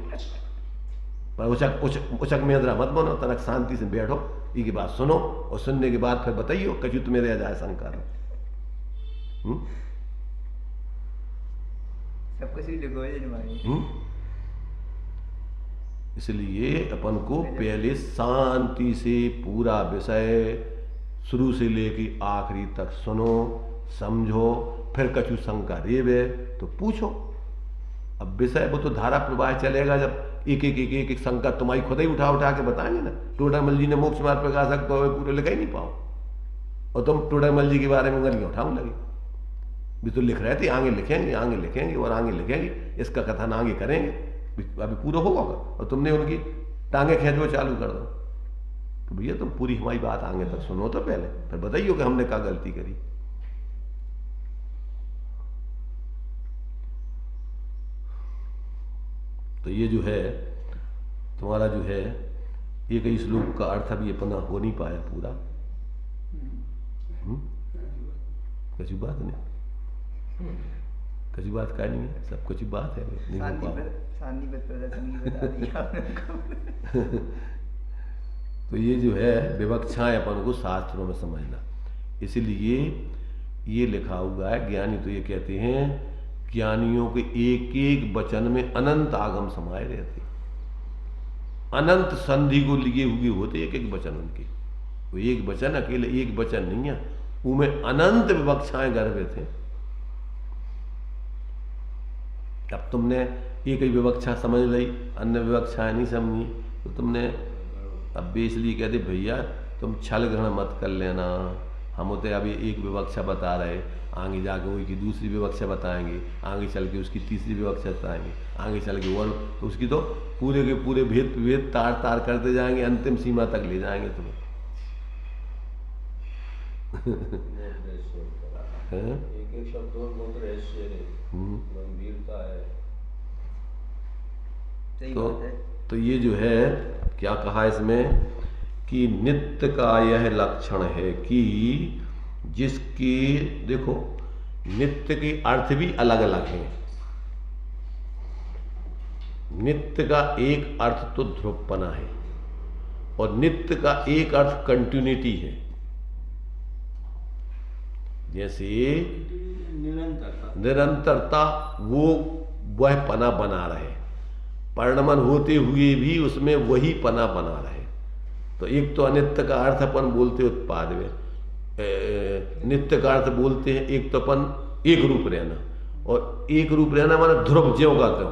पर उचक में अंदर मत बनो, तनक शांति से बैठो, की बात सुनो और सुनने के बाद फिर बताइयो कछु तुम्हें रह जाए शंका। सब कुछ इसलिए अपन को पहले शांति से पूरा विषय शुरू से लेके आखिरी तक सुनो समझो, फिर कछु शंका रेवे तो पूछो। अब विषय वो तो धारा प्रवाह चलेगा, जब एक एक शंका तुम्हारी खुद ही उठा के बताएंगे ना। टोडामल जी ने मोक्ष मार्ग प्रकाशक तो पूरे लिखा ही नहीं पाओ, और तुम टोडामल जी के बारे में गलियां उठाऊं लगे, भी तो लिख रहे थे आगे लिखेंगे और आगे लिखेंगे, इसका कथन आगे करेंगे, अभी पूरा होगा और तुमने उनकी टांगे खींचो चालू कर दो। तो भैया तुम पूरी हमारी बात आगे तक सुनो तो पहले, फिर बताइयो कि हमने क्या गलती करी। तो ये जो है तुम्हारा जो है ये कई श्लोक का अर्थ अभी अपना हो नहीं पाया पूरा। कछु बात नहीं, कछु बात का नहीं है, सब कुछ बात है नहीं हो पाओ। तो ये जो है विवक्षाएं अपन को शास्त्रों में समझना, इसलिए ये लिखा हुआ है। ज्ञानी तो ये कहते हैं ज्ञानियों के एक एक वचन में अनंत आगम समाये रहते, अनंत संधि को लिए हुए होते एक एक वचन उनके। वो एक वचन अकेले एक वचन नहीं है, उनमें अनंत विवक्षाएं गर्भित हैं। अब तुमने एक ही विवक्षा समझ ली, अन्य विवक्षाएं नहीं समझी, तो तुमने अब भी इसलिए कहते भैया तुम छल ग्रहण मत कर लेना, हम होते अभी एक विवक्षा बता रहे, आगे जाके वही की दूसरी विवक्षा बताएंगे, आगे चल के उसकी तीसरी विवक्षा बताएंगे, आगे चल के और तो उसकी तो पूरे के पूरे भेद भेद तार तार करते जाएंगे, अंतिम सीमा तक ले जाएंगे तुम्हें। एक एक शब्द और बहुत रहस्य है, गंभीरता है। सही बात है। तो ये जो है क्या कहा इसमें कि नित्य का यह लक्षण है कि जिसकी देखो नित्य के अर्थ भी अलग अलग हैं। नित्य का एक अर्थ तो ध्रुवपना है और नित्य का एक अर्थ कंटिन्यूटी है। जैसे निरंतरता वो वह पना बना रहे, परिणमन होते हुए भी उसमें वही पना बना रहे। तो एक तो अनित्य का अर्थ अपन बोलते उत्पाद में, नित्य का अर्थ बोलते हैं एक तो अपन एक रूप रहना, और एक रूप रहना माना ध्रुव ज्यों का त्यों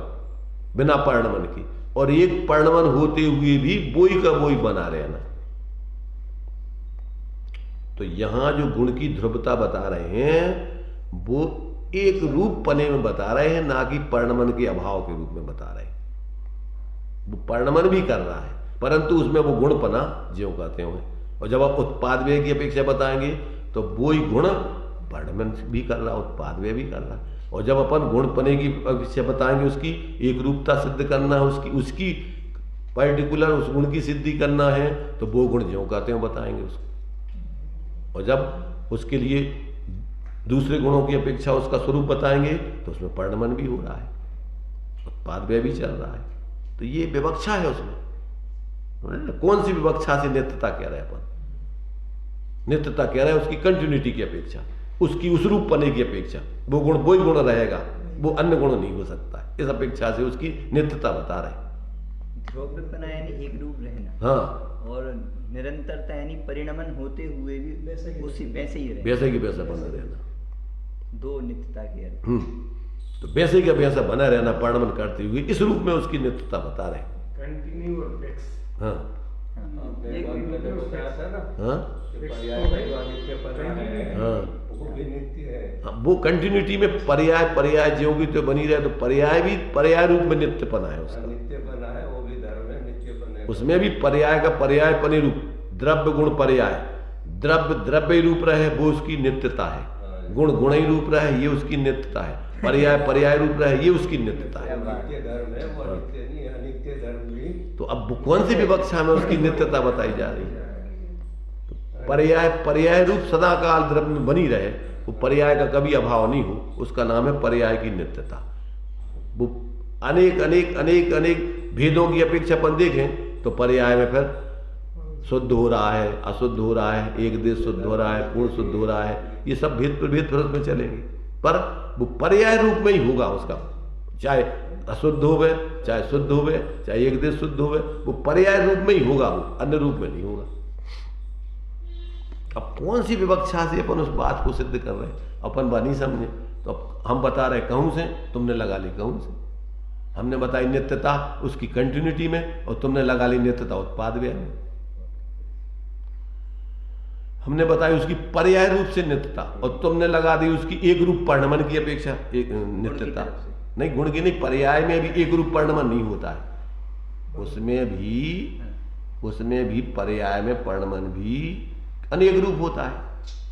बिना परिणमन की, और एक परिणमन होते हुए भी बोई का बोई बना रहना। तो यहां जो गुण की ध्रुवता बता रहे हैं वो एक रूप पने में बता रहे हैं, ना कि परिणमन के अभाव के रूप में बता रहे हैं। वो परिणमन भी कर रहा है परंतु उसमें वो गुण पना ज्यों कहते हैं। और जब आप उत्पाद व्यय की अपेक्षा बताएंगे तो वो ही गुण परिणमन भी कर रहा, उत्पाद व्यय भी कर रहा। और जब अपन गुण पने की अपेक्षा बताएंगे, उसकी एक रूपता सिद्ध करना है, उसकी पर्टिकुलर उस गुण की सिद्धि करना है, तो वो गुण ज्यों कहते हैं बताएंगे उसको। और जब उसके लिए दूसरे गुणों की अपेक्षा उसका स्वरूप बताएंगे तो उसमें परिणमन भी हो रहा है, उत्पाद व्यय भी चल रहा है। तो ये विवक्षा है उसमें। कौन सी विवक्षा से नित्यता कह रहे हैं अपन? नित्यता कह रहे हैं उसकी कंटिन्यूटी की अपेक्षा, उसकी उस रूप पने की अपेक्षा। वो गुण वही गुण रहेगा, वो अन्य गुण नहीं हो सकता है, इस अपेक्षा से उसकी नित्यता बता रहे। ध्रुवपना यानी एक रूप रहना, हाँ, और निरंतरता यानी परिणमन होते हुए भी उसी वैसे ही रहना, वैसे की वैसा बना रहना। दो नित्यता के अर्थ। तो वैसे का वैसा बना रहना परिणमन करते हुए, इस रूप में उसकी नित्यता बता रहे। कंटिन्यू और फिक्स। हाँ एक बताया था ना, हाँ हाँ, वो कंटिन्यूटी में पर्याय पर्याय ज्यों की तो बनी रहे, तो पर्याय भी पर्याय रूप में नित्यपना है उसका। नित्यपना है, वो भी धर्म है, नित्यपना है। उसमें भी पर्याय का पर्याय पने रूप, द्रव्य गुण पर्याय, द्रव्य द्रव्य रूप रहे वो उसकी नित्यता है, गुण गुण ही रूप रहे ये उसकी नित्यता है, पर्याय पर्याय रूप रहे ये उसकी नित्यता है। नित्य धर्म है, वो नित्य नहीं, अनित्य धर्म भी। तो अब कौन सी विवक्षा में उसकी नित्यता बताई जा रही है? पर्याय पर्याय रूप सदा काल द्रव्य में बनी रहे, वो पर्याय का कभी अभाव नहीं हो, उसका नाम है पर्याय की नित्यता। वो अनेक अनेक अनेक अनेक भेदों की अपेक्षा अपन देखें तो पर्याय में फिर शुद्ध हो रहा है, अशुद्ध हो रहा है, एक देश शुद्ध हो रहा है, पूर्ण शुद्ध हो रहा है, ये सब भेद प्रभेद फिर उसमें चलेंगे, पर वो पर्याय रूप में ही होगा उसका, चाहे अशुद्ध होवे चाहे शुद्ध होवे चाहे एक देश शुद्ध होवे, वो पर्याय रूप में ही होगा, वो अन्य रूप में नहीं होगा। अब कौन सी विवक्षा से अपन उस बात को सिद्ध कर रहे हैं, अपन बात नहीं समझे, तो अब हम बता रहे कहूं से, तुमने लगा ली कहूं से। हमने बताई नित्यता उसकी कंटिन्यूटी में और तुमने लगा ली नित्यता उत्पाद व्यय में। हमने बताई उसकी पर्याय रूप से नित्यता और तुमने लगा दी उसकी एक रूप परिणमन की अपेक्षा एक नित्यता। नहीं, गुण की नहीं, पर्याय में भी एक रूप परिणमन नहीं होता है, उसमें भी पर्याय में परिणमन भी अनेक रूप होता है,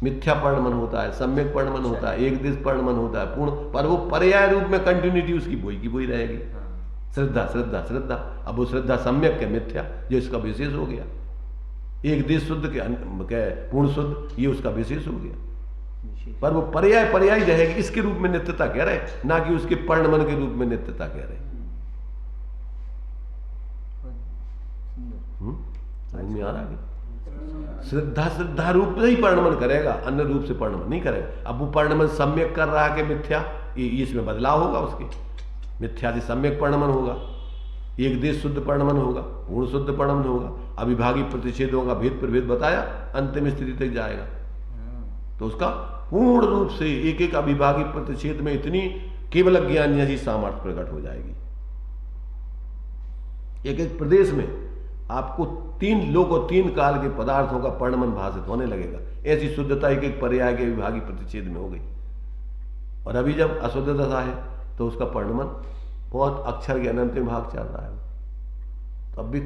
मिथ्या परिणमन होता है, सम्यक परिणमन होता है, एक देश परिणमन होता है, पूर्ण, पर वो पर्याय रूप में कंटिन्यूटी उसकी बोई की बोई रहेगी। श्रद्धा श्रद्धा श्रद्धा, अब वो श्रद्धा सम्यक के मिथ्या जो इसका विशेष हो गया, एक देश शुद्ध के पूर्ण शुद्ध ये उसका विशेष हो गया, पर वो पर्याय पर्याय रहेगी, इसके रूप में नित्यता कह रहे, ना कि उसके परिणमन के रूप में नित्यता कह रहे। समझ में आ रहा है? श्रद्धा श्रद्धा रूप से ही परिणमन करेगा, अन्य रूप से परिणमन नहीं करेगा। अब वो परिणमन सम्यक कर रहा है कि मिथ्या, इसमें बदलाव होगा, उसके मिथ्या से सम्यक परिणमन होगा, एक देश शुद्ध परिणमन होगा, गुण शुद्ध परिणमन होगा, अविभागी प्रतिषेधों का भेद प्रभेद बताया, अंतिम स्थिति तक जाएगा। तो उसका पूर्ण रूप से एक एक अविभागी प्रतिषेध में इतनी केवल ज्ञान जैसी सामर्थ्य प्रकट हो जाएगी। एक एक प्रदेश में आपको 3 लोक और 3 काल के पदार्थों का परिणमन भाषित होने लगेगा। ऐसी शुद्धता एक एक पर्याय के विभागी प्रतिषेध में हो गई। और अभी जब अशुद्ध दशा है तो उसका परिणमन बहुत अक्षर के अनंत भाग चल रहा है। तो अब भी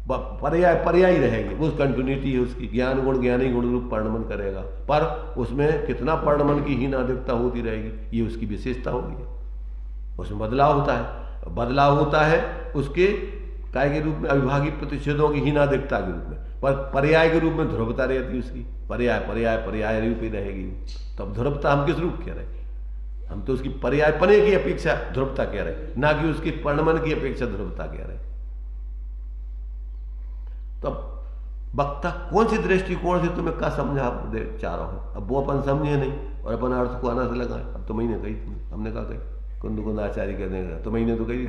पर्याय रहेगी, वो कंटिन्यूटी है उसकी, ज्ञान गुण ज्ञानी गुण रूप परिणमन करेगा, पर उसमें कितना परिणमन की हीन अधिकता होती रहेगी, ये उसकी विशेषता होगी। उसमें बदलाव होता है, बदलाव होता है उसके काय के रूप में, अविभागी प्रतिषेधों की हीनाधिकता के रूप में, पर पर्याय के रूप में ध्रुवता रहती है उसकी, पर्याय पर्याय पर्याय रूप ही रहेगी। तब ध्रुवता हम किस रूप कह रहे हैं? हम तो उसकी पर्यायपने की अपेक्षा ध्रुवता कह रहे हैं, ना कि उसकी परिणमन की अपेक्षा ध्रुवता कह रहे हैं। तब वक्ता कौन सी दृष्टिकोण से तुम्हें क्या समझा चाह रहा हूं? अब वो अपन समझे नहीं और अपन अर्थ को आना से लगाए। अब तो मैंने कही थी, हमने कहा कही, कुंद आचार्य कहने का तो मैंने तो कही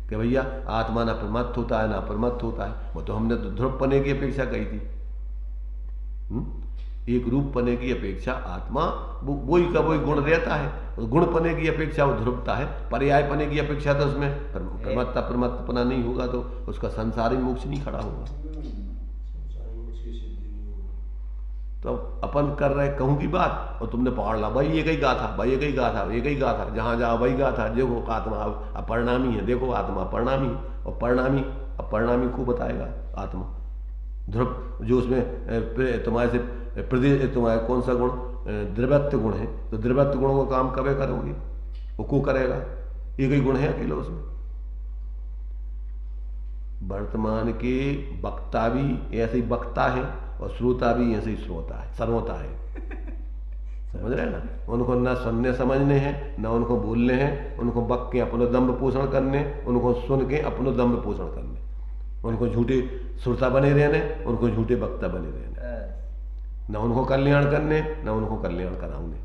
कि भैया आत्मा ना प्रमत्त होता है ना प्रमत्त होता है। वो तो हमने तो ध्रुव पने की अपेक्षा कही थी। एक रूप पने की अपेक्षा आत्मा वही का वही गुण रहता है, गुण पने की अपेक्षा वो ध्रुवता है, पर्याय पने की अपेक्षा तो उसमें प्रमत्ता प्रमत्तपना नहीं होगा तो उसका संसारी मोक्ष नहीं खड़ा होगा। तो अपन कर रहे कहूं की बात और तुमने पकड़ ला, भाई ये कहीं कहा था, भाई ये कहीं कहा था, ये कहीं कहा था, जहां जहां वही कहा था। देखो आत्मा अपरिणामी है, देखो आत्मा परिणामी, और परिणामी अपरिणामी को बताएगा आत्मा। ध्रुव जो उसमें तुम्हारे से प्रदेश तुम्हारे कौन सा गुण द्रवत्व गुण है, तो द्रवत्व गुणों का काम कब करोगे? वो को करेगा, एक ही गुण है अकेला उसमें। वर्तमान के वक्ता भी ऐसे ही वक्ता है और श्रोता भी ऐसे ही श्रोता है, सर्वोता है। समझ रहे ना? उनको ना सुनने समझने हैं, ना उनको बोलने हैं, उनको बक के अपनो दम्भ पोषण करने, उनको सुन के अपनो दम्भ पोषण करने, उनको झूठे श्रोता बने रहने, उनको झूठे वक्ता बने रहने, ना उनको कल्याण करने, ना उनको कल्याण कराने,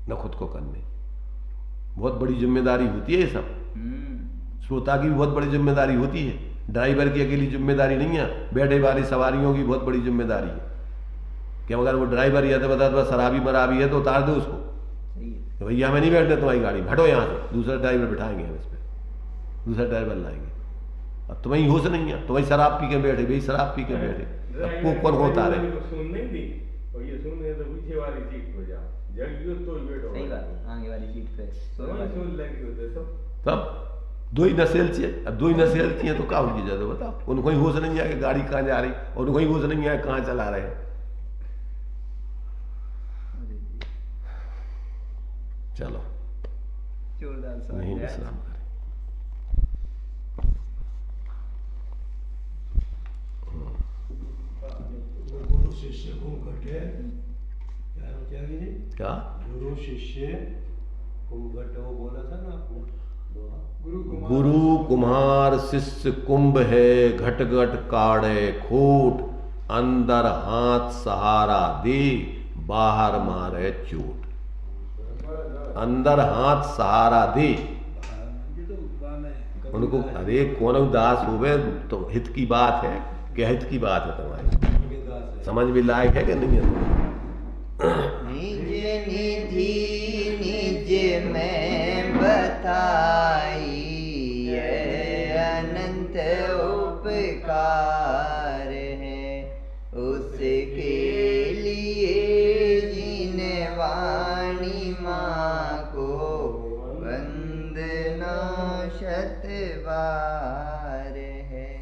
ना खुद को करने। बहुत बड़ी जिम्मेदारी होती है ये सब। श्रोता की भी बहुत बड़ी जिम्मेदारी होती है, ड्राइवर की अकेली जिम्मेदारी नहीं है, बैठे वाली सवारियों की बहुत बड़ी जिम्मेदारी है कि अगर वो ड्राइवर या तो बता शराबी मराबी है तो उतार दो उसको, तो भैया हमें नहीं बैठने तुम्हारी गाड़ी, हटो यहाँ से, दूसरा ड्राइवर बिठाएंगे हम इस पर, दूसरा ड्राइवर लाएंगे। अब तुम्हें होश नहीं है, तुम्हें शराब पी के बैठे, भाई शराब पी के बैठे, अब कौन को उतारे? तब दो ही नशेल चाहिए, अब दो ही नशेल चाहिए तो क्या हो गया? जाए बताओ, उनको ही होश नहीं है कि गाड़ी कहाँ जा रही, और उनको ही होश नहीं है कहाँ चला रहे हैं। चलो नहीं विश्राम करें। गुरु शिष्य को घटे क्या गुरु शिष्य कुंभट वो बोला था ना आपने? गुरु कुम्हार शिष्य कुंभ है, घट घट काढ़े खोट, अंदर हाथ सहारा दे, बाहर मारे चोट। अंदर हाथ सहारा दे उनको, अरे कौन उदास हुए तो हित की बात है, क्या हित की बात है तुम्हारी, समझ में लायक है कि नहीं है? निज निधि निज में बताई, अनंत उपकार है उसके लिए जिन वाणी माँ को वंदना शत बार है।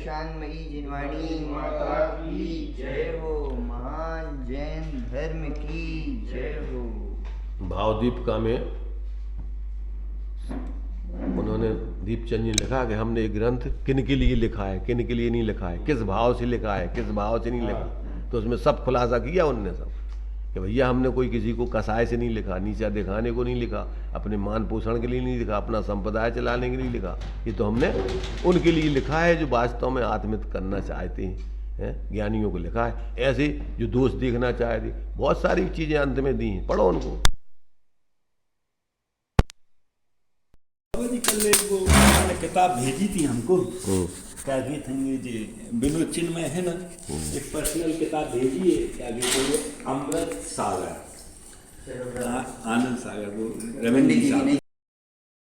शांतमयी जिनवाणी माता की जय हो। महान जैन धर्म की जय हो। भावदीपिका में उन्होंने दीपचंद जी ने लिखा कि हमने ये ग्रंथ किन के लिए लिखा है, किन के लिए नहीं लिखा है, किस भाव से लिखा है, किस भाव से नहीं लिखा। तो उसमें सब खुलासा किया उनने सब कि भैया हमने कोई किसी को कसाय से नहीं लिखा, नीचा दिखाने को नहीं लिखा, अपने मान पोषण के लिए नहीं लिखा, अपना संप्रदाय चलाने के लिए लिखा। ये तो हमने उनके लिए लिखा है जो वास्तव में आत्मित करना चाहते हैं, ज्ञानियों को लिखा है। ऐसे जो दोष देखना चाहते, बहुत सारी चीज़ें अंत में दी हैं, पढ़ो उनको। कल वो किताब भेजी थी हमको, क्या कहते हैं जी विनोद चिन्मय है ना, एक पर्सनल किताब भेजी है, क्या कहते हैं अमृत सागर, आनंद सागर, वो रविंद्र सागर।